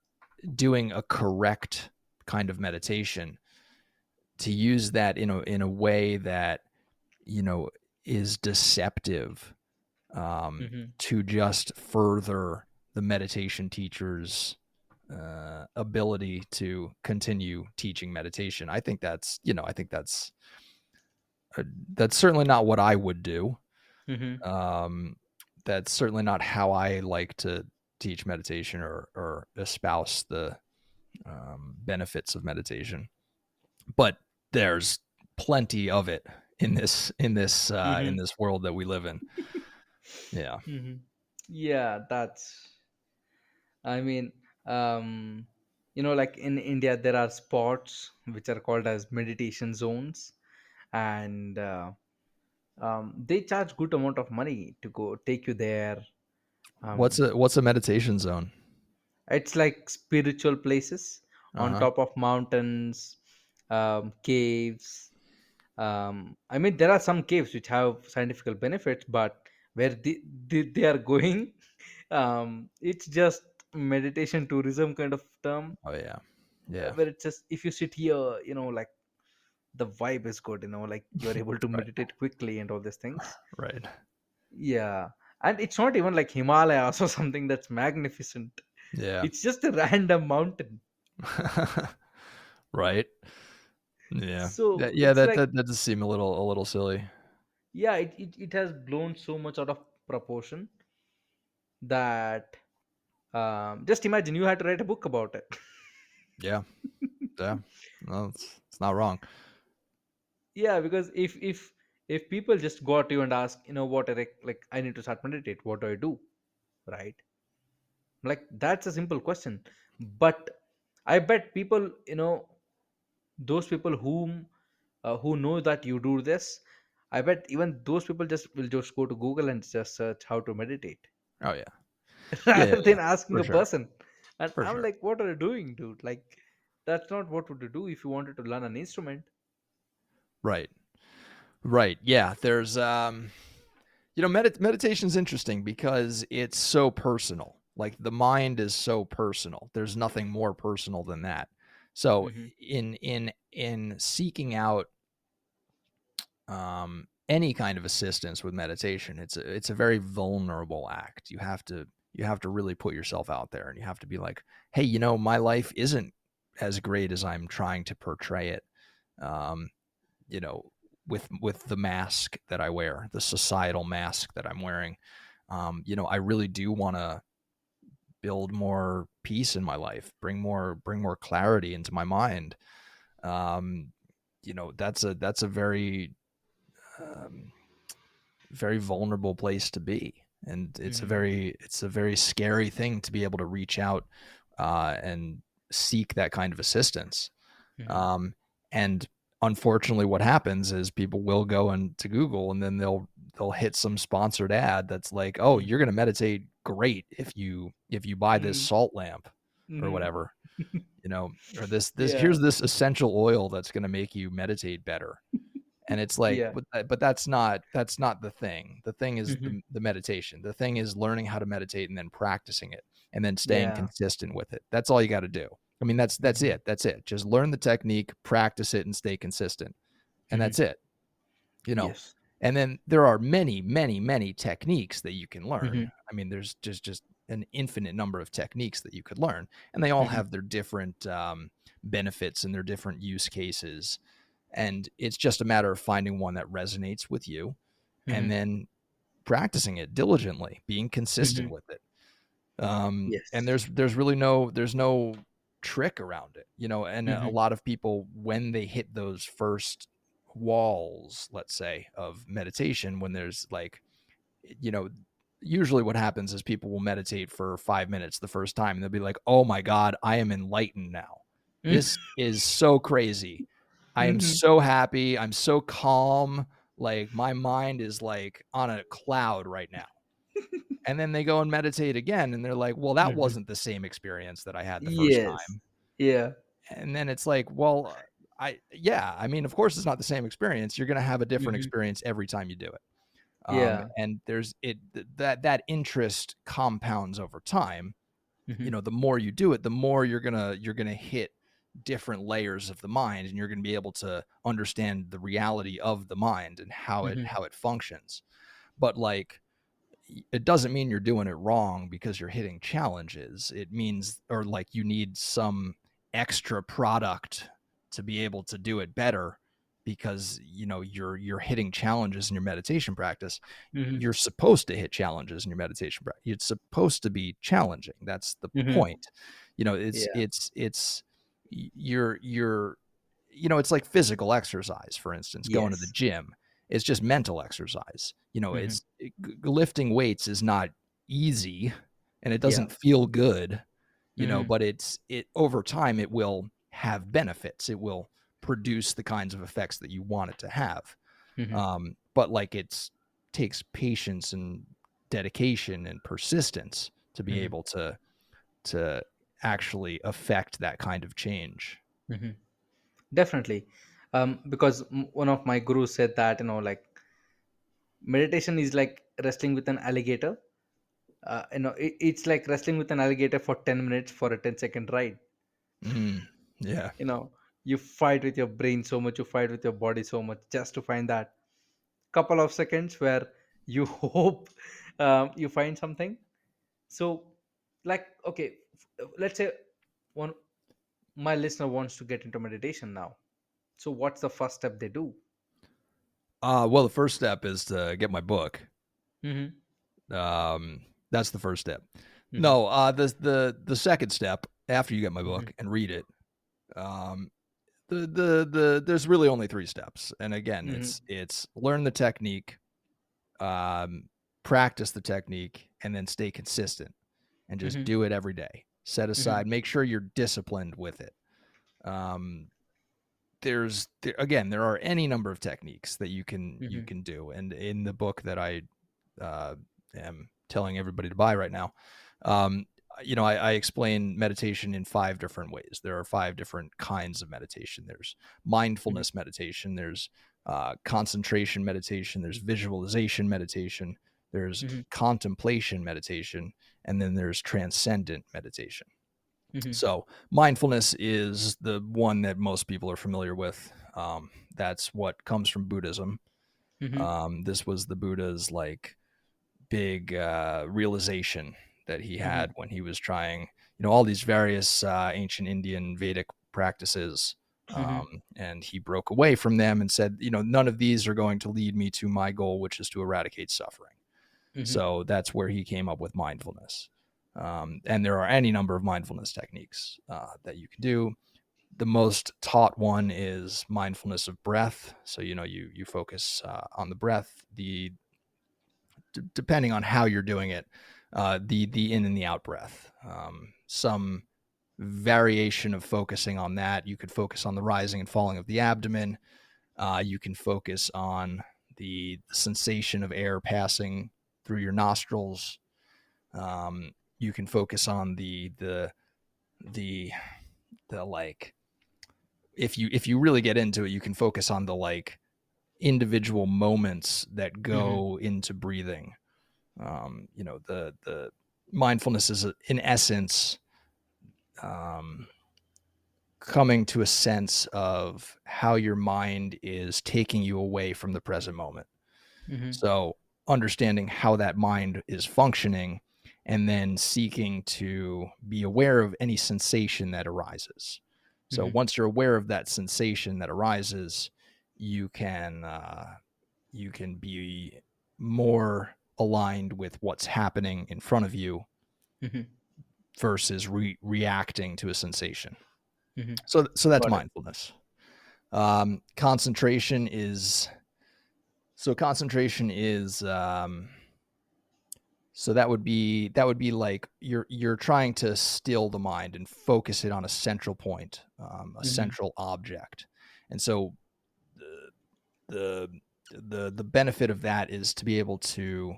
doing a correct kind of meditation, to use that in a way that you know is deceptive, Mm-hmm. to just further the meditation teacher's ability to continue teaching meditation. I think that's certainly not what I would do. Mm-hmm. Um, that's certainly not how I like to teach meditation or espouse the benefits of meditation. But there's plenty of it in Mm-hmm. this world that we live in. Yeah. Mm-hmm. Yeah, that's. I mean, um, like in India, there are spots which are called as meditation zones, and they charge good amount of money to go take you there. What's Um, a meditation zone? it's like spiritual places Uh on huh. top of mountains, caves. I mean, there are some caves which have scientific benefits, but where they are going, it's just meditation tourism kind of term, Oh yeah. Yeah. where it's just if you sit here, like the vibe is good, like you're able to Right. meditate quickly and all these things. Right. Yeah, and it's not even like Himalayas or something that's magnificent. Yeah. It's just a random mountain. Right. Yeah. So Yeah. it's That, like, that does seem a little silly. yeah, it has blown so much out of proportion that, just imagine you had to write a book about it. Yeah. Yeah. No, it's not wrong. Yeah, because if people just go to you and ask, what, Eric, like, I need to start meditate, what do I do, right? Like, that's a simple question. But I bet people, those people who know that you do this, I bet even those people just will just go to Google and just search how to meditate Oh yeah. Yeah. Yeah. rather Yeah. than asking For a sure. person. And For I'm sure. like, what are you doing, dude? Like, that's not what would you do if you wanted to learn an instrument. Right. Right. Yeah. There's meditation's interesting because it's so personal. Like the mind is so personal. There's nothing more personal than that. So Hmm. in seeking out any kind of assistance with meditation, it's a very vulnerable act. You have to really put yourself out there, and you have to be like, hey, my life isn't as great as I'm trying to portray it. Um, you know, with the mask that I wear, the societal mask that I'm wearing. I really do want to build more peace in my life, bring more clarity into my mind. Um, that's a very um, very vulnerable place to be, and it's a Hmm. very scary thing to be able to reach out and seek that kind of assistance. Hmm. Um, and unfortunately, what happens is people will go into Google, and then they'll hit some sponsored ad that's like, "Oh, you're going to meditate great if you buy this Hmm. salt lamp or Hmm. whatever, or this Yeah. here's this essential oil that's going to make you meditate better." And it's like, Yeah. but that's not the thing. The thing is Hmm. the meditation. The thing is learning how to meditate and then practicing it and then staying Yeah. consistent with it. That's all you got to do. I mean, that's Hmm. it. That's it. Just learn the technique, practice it, and stay consistent. And Hmm. that's it. You know. Yes. And then there are many, many, many techniques that you can learn. Hmm. I mean, there's just an infinite number of techniques that you could learn, and they all Hmm. have their different benefits and their different use cases. And it's just a matter of finding one that resonates with you and Hmm. then practicing it diligently, being consistent Hmm. with it. And Yes. there's no trick around it, and a Hmm. lot of people, when they hit those first walls, let's say, of meditation, when there's like, you know, usually what happens is people will meditate for 5 minutes the first time and they'll be like, oh my God, I am enlightened now. This is so crazy. I am Mm-hmm. so happy. I'm so calm. Like my mind is like on a cloud right now. And then they go and meditate again and they're like, "Well, that Mm-hmm. wasn't the same experience that I had the first Yes. time." Yeah. And then it's like, "Well, I mean, of course it's not the same experience. You're going to have a different Mm-hmm. experience every time you do it." Yeah. And there's that interest compounds over time. Mm-hmm. The more you do it, the more you're gonna hit different layers of the mind, and you're gonna be able to understand the reality of the mind and how it Mm-hmm. how it functions. But like, it doesn't mean you're doing it wrong because you're hitting challenges. It means, or like, you need some extra product to be able to do it better because you're hitting challenges in your meditation practice. Mm-hmm. You're supposed to hit challenges in your meditation practice. It's supposed to be challenging. That's the Mm-hmm. point. You know, it's Yeah. it's you're it's like physical exercise, for instance, going to the Yes. gym. It's just mental exercise. Mm-hmm. Lifting weights is not easy and it Yeah. doesn't feel good, Mm-hmm. but it over time it will have benefits. It will produce the kinds of effects that you want it to have. Mm-hmm. But like, takes patience and dedication and persistence to be Mm-hmm. able to actually affect that kind of change. Mm-hmm. Definitely. Because one of my gurus said that, like meditation is like wrestling with an alligator. It's like wrestling with an alligator for 10 minutes for a 10-second ride. Mm, yeah. you know you fight with your brain so much, you fight with your body so much, just to find that couple of seconds where you hope you find something. So, like, okay, let's say one my listener wants to get into meditation now. So what's the first step they do? Well, the first step is to get my book. Mm-hmm. That's the first step. Mm-hmm. No, the second step after you get my Mm-hmm. book and read it, um, there's really only three steps. And again, Mm-hmm. it's learn the technique, um, practice the technique, and then stay consistent and just Mm-hmm. do it every day. Set Mm-hmm. aside, make sure you're disciplined with it. Um, again, there are any number of techniques that you Mm-hmm. can do, and in the book that I uh, am telling everybody to buy right now, um, I explain meditation in 5 different ways. There are 5 different kinds of meditation. There's Mm-hmm. mindfulness meditation. There's concentration meditation. There's visualization meditation. There's Mm-hmm. contemplation meditation, and then there's transcendent meditation. Mm-hmm. So mindfulness is the one that most people are familiar with. That's what comes from Buddhism. Mm-hmm. This was the Buddha's like big realization that he Mm-hmm. had when he was trying, all these various ancient Indian Vedic practices. Mm-hmm. And he broke away from them and said, none of these are going to lead me to my goal, which is to eradicate suffering. Mm-hmm. So that's where he came up with mindfulness. And there are any number of mindfulness techniques that you can do. The most taught one is mindfulness of breath. So you focus on the breath. Depending on how you're doing it, the in and the out breath. Some variation of focusing on that. You could focus on the rising and falling of the abdomen. You can focus on the sensation of air passing through your nostrils. You can focus on the like, if you really get into it, you can focus on the like individual moments that Mm-hmm. go into breathing. The mindfulness is in essence um, coming to a sense of how your mind is taking you away from the present moment. Mm-hmm. So understanding how that mind is functioning and then seeking to be aware of any sensation that arises. So Mm-hmm. once you're aware of that sensation that arises, you can you can be more aligned with what's happening in front of you Mm-hmm. versus reacting to a sensation. Mm-hmm. So that's Got it. mindfulness. Concentration is So that would be like you're trying to still the mind and focus it on a central point, a Mm-hmm. central object. And so the the benefit of that is to be able to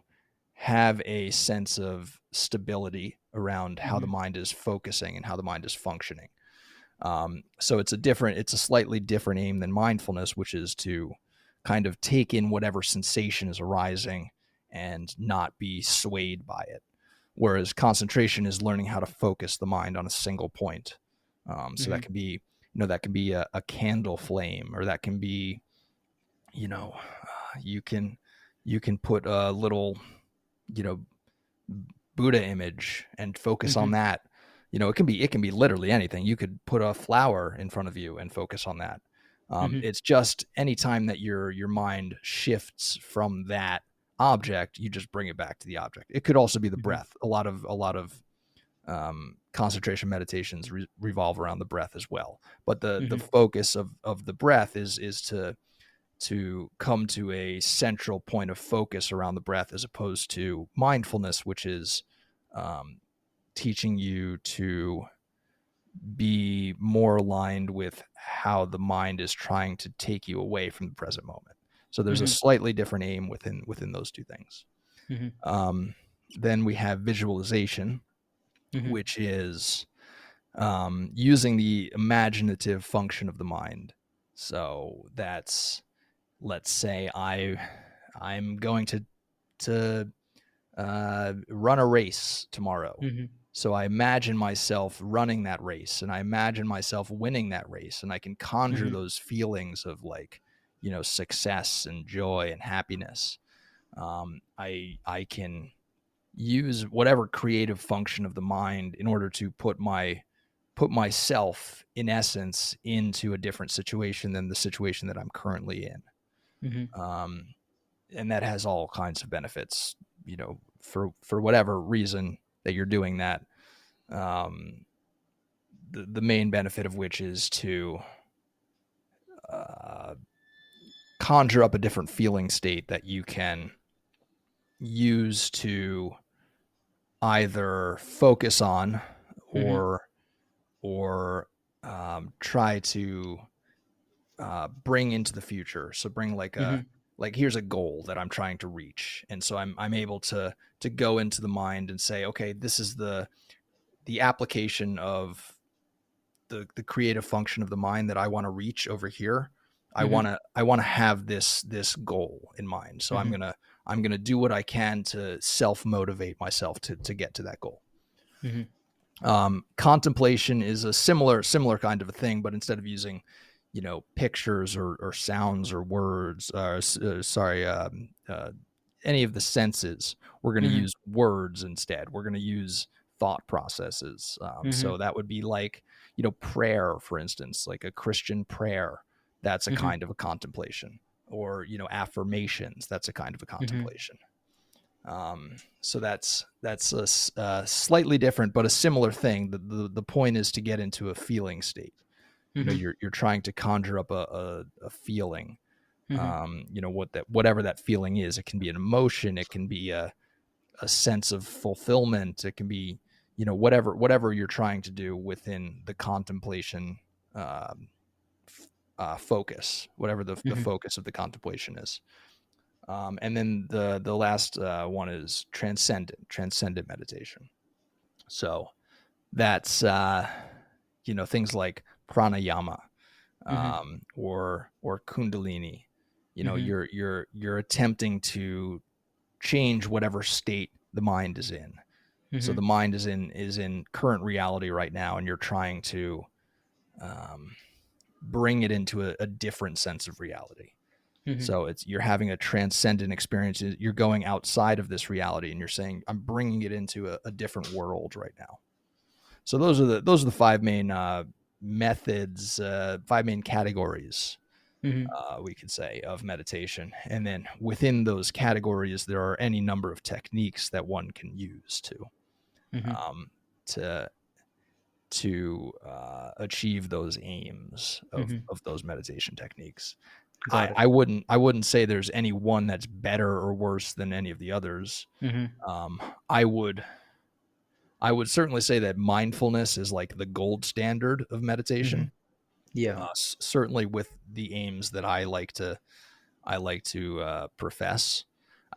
have a sense of stability around how the Mm-hmm. mind is focusing and how the mind is functioning. So it's a slightly different aim than mindfulness, which is to kind of take in whatever sensation is arising and not be swayed by it. Whereas concentration is learning how to focus the mind on a single point. So Mm-hmm. that can be a candle flame, or that can be, you know, you can you can put a little, you know, Buddha image and focus on Mm-hmm. that. It can be literally anything. You could put a flower in front of you and focus on that. Mm-hmm. It's just anytime that your mind shifts from that object, you just bring it back to the object. It could also be the Mm-hmm. breath. A lot of concentration meditations revolve around the breath as well. But the Mm-hmm. focus of the breath is to come to a central point of focus around the breath, as opposed to mindfulness, which is um, teaching you to be more aligned with how the mind is trying to take you away from the present moment. So there's a Mm-hmm. slightly different aim within those two things. Mm-hmm. Um, then we have visualization, Mm-hmm. which is using the imaginative function of the mind. So that's, let's say I'm going to run a race tomorrow. Mm-hmm. So I imagine myself running that race, and I imagine myself winning that race, and I can conjure Mm-hmm. those feelings of, like, success and joy and happiness. I can use whatever creative function of the mind in order to put myself, in essence, into a different situation than the situation that I'm currently in. Mm-hmm. Um, and that has all kinds of benefits, for whatever reason that you're doing that. Um, the main benefit of which is to uh, conjure up a different feeling state that you can use to either focus on, Mm-hmm. or try to bring into the future. So bring Mm-hmm. like here's a goal that I'm trying to reach, and so I'm able to go into the mind and say, okay, this is the application of the creative function of the mind that I want to reach over here. Mm-hmm. I want to have this goal in mind. So Mm-hmm. I'm gonna do what I can to self motivate myself to get to that goal. Mm-hmm. Contemplation is a similar kind of a thing, but instead of using, pictures or sounds or words, sorry, any of the senses, we're going to Mm-hmm. use words instead. We're going to use thought processes. Mm-hmm. So that would be like, prayer, for instance, like a Christian prayer. That's a Mm-hmm. kind of a contemplation. Or, affirmations. That's a kind of a Mm-hmm. contemplation. So that's a slightly different, but a similar thing. The point is to get into a feeling state. Mm-hmm. You're trying to conjure up a feeling. Mm-hmm. Whatever that feeling is. It can be an emotion. It can be a sense of fulfillment. It can be, whatever you're trying to do within the contemplation um, focus, whatever the Mm-hmm. focus of the contemplation is. And then the last one is transcendent meditation. So that's things like pranayama, Mm-hmm. or kundalini. Mm-hmm. You're attempting to change whatever state the mind is in. So Mm-hmm. the mind is in current reality right now, and you're trying to um, bring it into a different sense of reality. Mm-hmm. So you're having a transcendent experience. You're going outside of this reality, and you're saying, "I'm bringing it into a different world right now." So those are the five main methods, five main categories, Mm-hmm. we could say, of meditation. And then within those categories, there are any number of techniques that one can use Mm-hmm. um, to achieve those aims of Mm-hmm. of those meditation techniques. Got it. I wouldn't say there's any one that's better or worse than any of the others. Mm-hmm. Um, I would I would certainly say that mindfulness is like the gold standard of Mm-hmm. meditation. Yeah. Certainly with the aims that I like to profess.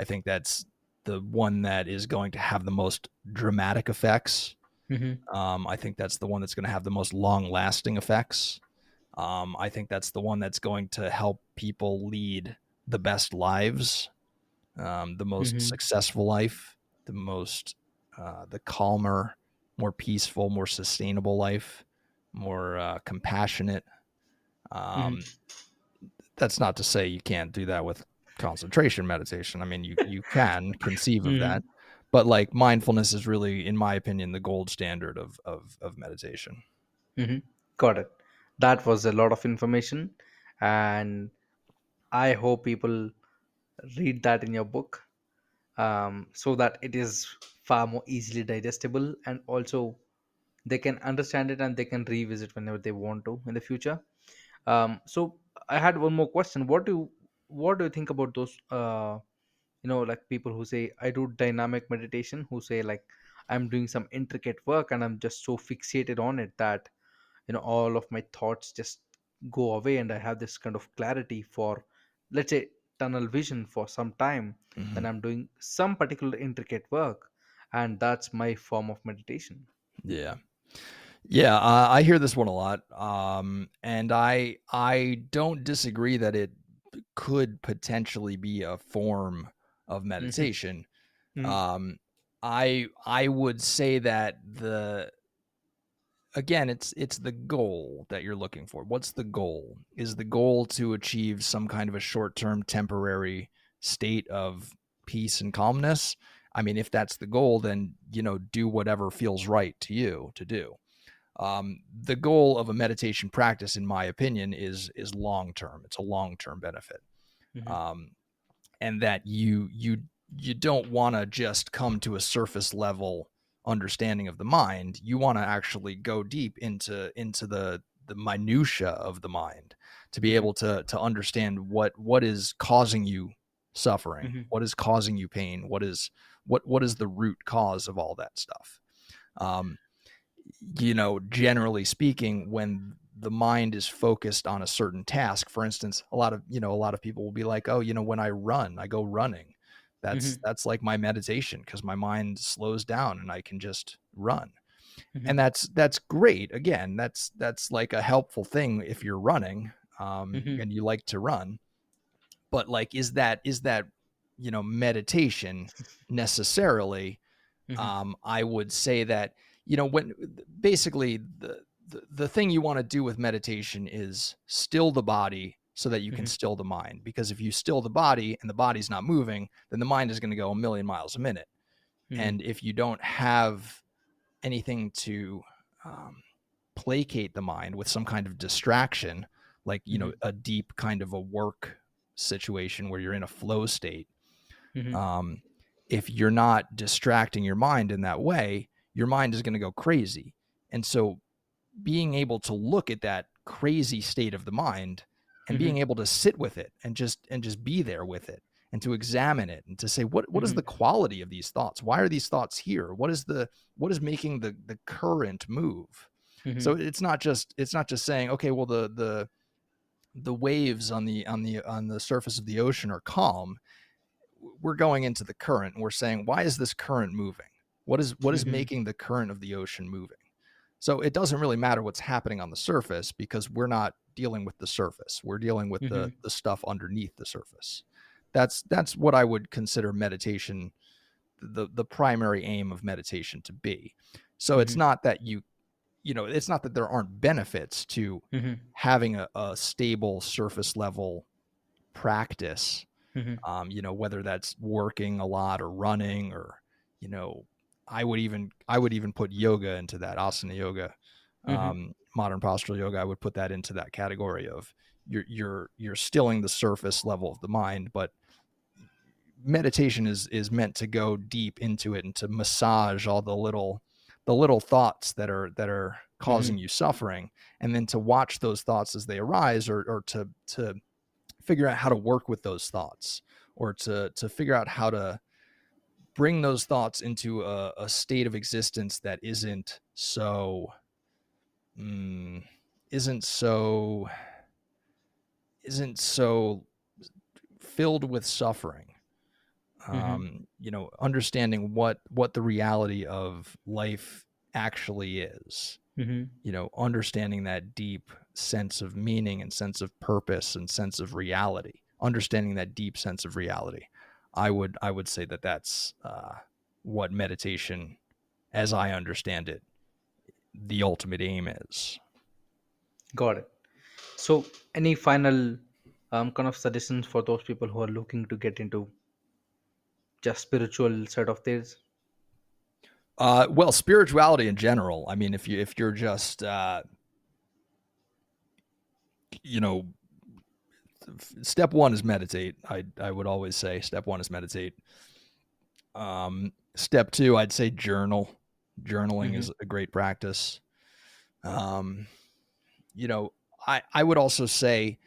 I think that's the one that is going to have the most dramatic effects. Mm-hmm. I think that's the one that's going to have the most long lasting effects. I think that's the one that's going to help people lead the best lives, the most Mm-hmm. successful life, the calmer, more peaceful, more sustainable life, more compassionate. Mm-hmm. Um, that's not to say you can't do that with concentration meditation. I mean, you can conceive of Mm-hmm. that, but like mindfulness is really, in my opinion, the gold standard of meditation. Mm-hmm. Got it. That was a lot of information, and I hope people read that in your book, so that it is far more easily digestible, and also they can understand it and they can revisit whenever they want to in the future. So I had one more question. What do you think about those like people who say I do dynamic meditation, who say like I'm doing some intricate work and I'm just so fixated on it that all of my thoughts just go away and I have this kind of clarity for, let's say, tunnel vision for some time when Mhm. I'm doing some particular intricate work, and that's my form of meditation. Yeah. Yeah, I hear this one a lot, and I don't disagree that it could potentially be a form of Mm-hmm. meditation. Mm-hmm. Um, I would say that the again, it's the goal that you're looking for. What's the goal? Is the goal to achieve some kind of a short-term temporary state of peace and calmness? I mean, if that's the goal, then do whatever feels right to you to do. The goal of a meditation practice, in my opinion, is long term. It's a long term benefit, Mm-hmm. um, and that you don't want to just come to a surface level understanding of the mind. You want to actually go deep into the minutia of the mind to be Mm-hmm. able to understand what is causing you suffering, Mm-hmm. what is causing you pain, what is the root cause of all that stuff. Um, generally speaking, when the mind is focused on a certain task, for instance, a lot of people will be like, oh, when I run, I go running. Mm-hmm. That's like my meditation because my mind slows down and I can just run. Mm-hmm. And that's great. Again, that's like a helpful thing if you're running, Mm-hmm. and you like to run. But like, is that meditation necessarily? Mm-hmm. I would say that when basically the thing you want to do with meditation is still the body so that you can Mm-hmm. still the mind. Because if you still the body and the body's not moving, then the mind is going to go a million miles a minute. Mm-hmm. And if you don't have anything to um, placate the mind with some kind of distraction, like Mm-hmm. a deep kind of a work situation where you're in a flow state, Mm-hmm. um, if you're not distracting your mind in that way, your mind is going to go crazy. And so being able to look at that crazy state of the mind and Mm-hmm. being able to sit with it and just be there with it and to examine it and to say what is Mm-hmm. the quality of these thoughts? Why are these thoughts here? What is making the current move? Mm-hmm. So it's not just saying, okay, well, the waves on the surface of the ocean are calm. We're going into the current and we're saying, why is this current moving? What is Mm-hmm. making the current of the ocean moving? So it doesn't really matter what's happening on the surface because we're not dealing with the surface. We're dealing with Mm-hmm. the stuff underneath the surface. That's what I would consider meditation, the primary aim of meditation to be. So it's Mm-hmm. not that it's not that there aren't benefits to Mm-hmm. having a stable surface level practice, Mm-hmm. whether that's working a lot or running or, you know, I would even put yoga into that, asana yoga, Mm-hmm. modern postural yoga. I would put that into that category of you're stilling the surface level of the mind, but meditation is meant to go deep into it and to massage all the little thoughts that are causing Mm-hmm. you suffering, and then to watch those thoughts as they arise, or to figure out how to work with those thoughts, or to figure out how to bring those thoughts into a state of existence that mm, isn't so isn't so filled with suffering. Mm-hmm. Understanding what the reality of life actually is. Mm-hmm. Understanding that deep sense of meaning and sense of purpose and sense of reality. Understanding that deep sense of reality. I would say that that's what meditation, as I understand it, the ultimate aim is. Got it. So, any final kind of suggestions for those people who are looking to get into just spiritual side of things? Well, spirituality in general. I mean, if you're just you know step one is meditate. I would always say step one is meditate. Step two, I'd say journal. Journaling Mm-hmm. is a great practice. Um, you know, I would also say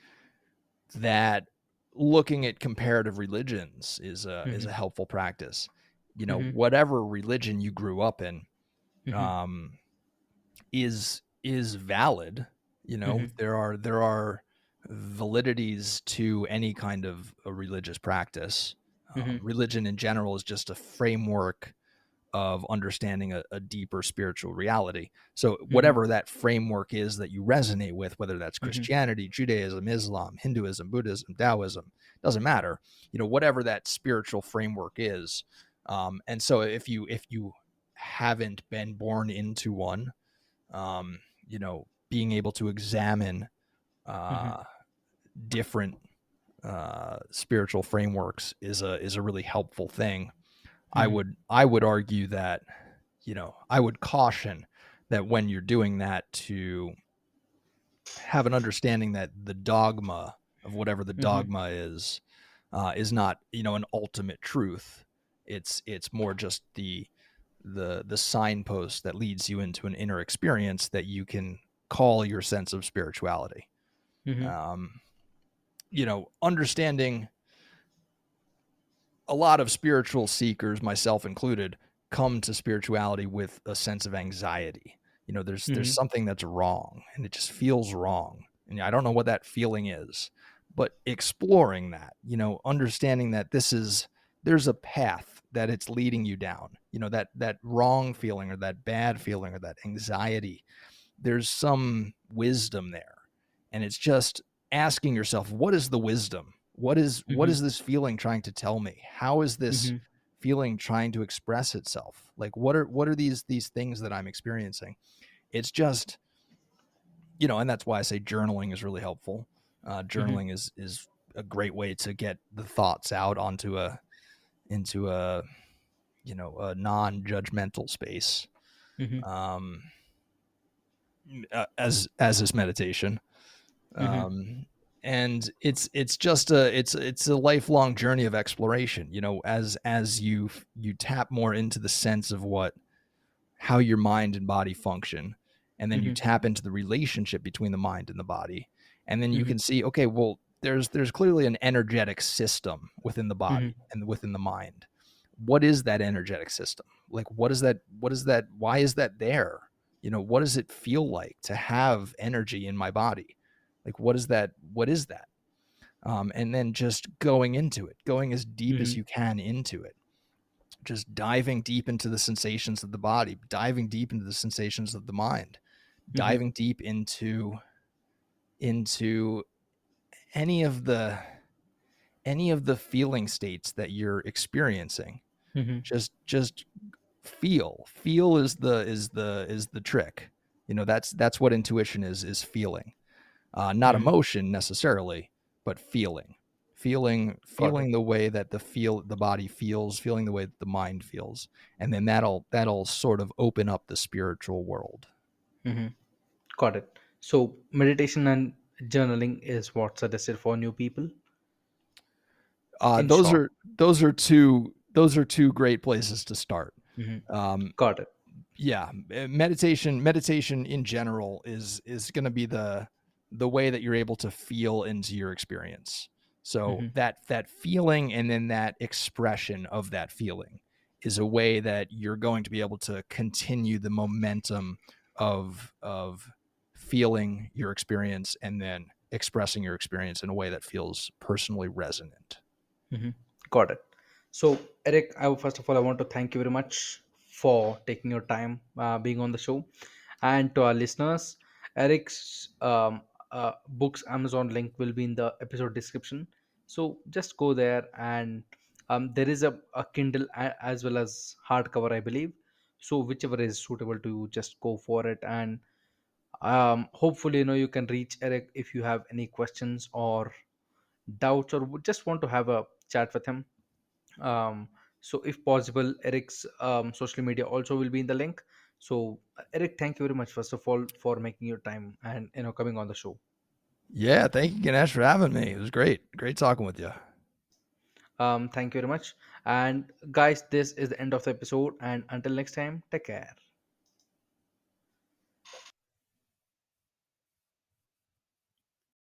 that looking at comparative religions is Mm-hmm. a helpful practice. Mm-hmm. Whatever religion you grew up in, Mm-hmm. um, is valid. Mm-hmm. There are validities to any kind of a religious practice. Mm-hmm. Religion in general is just a framework of understanding a deeper spiritual reality. So Mm-hmm. whatever that framework is that you resonate with, whether that's Mm-hmm. Christianity, Judaism, Islam, Hinduism, Buddhism, Taoism, doesn't matter. Whatever that spiritual framework is. And so if you haven't been born into one, being able to examine Mm-hmm. uh, different spiritual frameworks is a really helpful thing. I Mm-hmm. would I would argue that I would caution that when you're doing that, to have an understanding that the dogma of whatever the Mm-hmm. dogma is not an ultimate truth. It's more just the signpost that leads you into an inner experience that you can call your sense of spirituality. Mm-hmm. Um, Understanding, a lot of spiritual seekers, myself included, come to spirituality with a sense of anxiety. There's Mm-hmm. something that's wrong, and it just feels wrong, and I don't know what that feeling is. But exploring that, understanding that there's a path that it's leading you down. That wrong feeling, or that bad feeling, or that anxiety, there's some wisdom there. And it's just asking yourself, what is the wisdom? What Mm-hmm. is this feeling trying to tell me? How is this Mm-hmm. feeling trying to express itself? Like, what are these things that I'm experiencing? It's just, and that's why I say journaling is really helpful. Mm-hmm. Journaling is a great way to get the thoughts out onto a non-judgmental space. Mm-hmm. um as is meditation. Mm-hmm. And it's just it's a lifelong journey of exploration. As you tap more into the sense of how your mind and body function, and then you Mm-hmm. tap into the relationship between the mind and the body, and then you Mm-hmm. can see, okay, well, there's clearly an energetic system within the Mm-hmm. body and within the mind. What is that energetic system? Like, what is that why is that there? What does it feel like to have energy in my body? Like, what is that? And then just going into it, going as deep as Mm-hmm. you can into it, just diving deep into the sensations of the body, diving deep into the sensations of the mind, Mm-hmm. diving deep into any of the feeling states that you're experiencing. Mm-hmm. Just feel is the trick. That's what intuition is feeling. Not Mm-hmm. emotion necessarily, but feeling. feeling Got it. feeling the way that the body feels, feeling the way that the mind feels, and then that'll sort of open up the spiritual world. Mm-hmm. Got it. So meditation and journaling is what suggested for new people. uh, In those short. are those are two great places to start. Mm-hmm. um, Got it. yeah, meditation in general is going to be the way that you're able to feel into your experience. So Hmm. that feeling and then that expression of that feeling is a way that you're going to be able to continue the momentum of feeling your experience and then expressing your experience in a way that feels personally resonant. Hmm. Got it. So, Eric, first of all, I want to thank you very much for taking your time being on the show. And to our listeners, Eric's books Amazon link will be in the episode description. So just go there, and there is a Kindle as well as hardcover, I believe. So whichever is suitable to you, just go for it. And hopefully, you can reach Eric if you have any questions or doubts, or would just want to have a chat with him. So if possible, Eric's social media also will be in the link. So Eric, thank you very much first of all for making your time and coming on the show. Yeah, thank you, Ganesh, for having me. It was great. Great talking with you. Thank you very much. And guys, this is the end of the episode, and until next time, take care.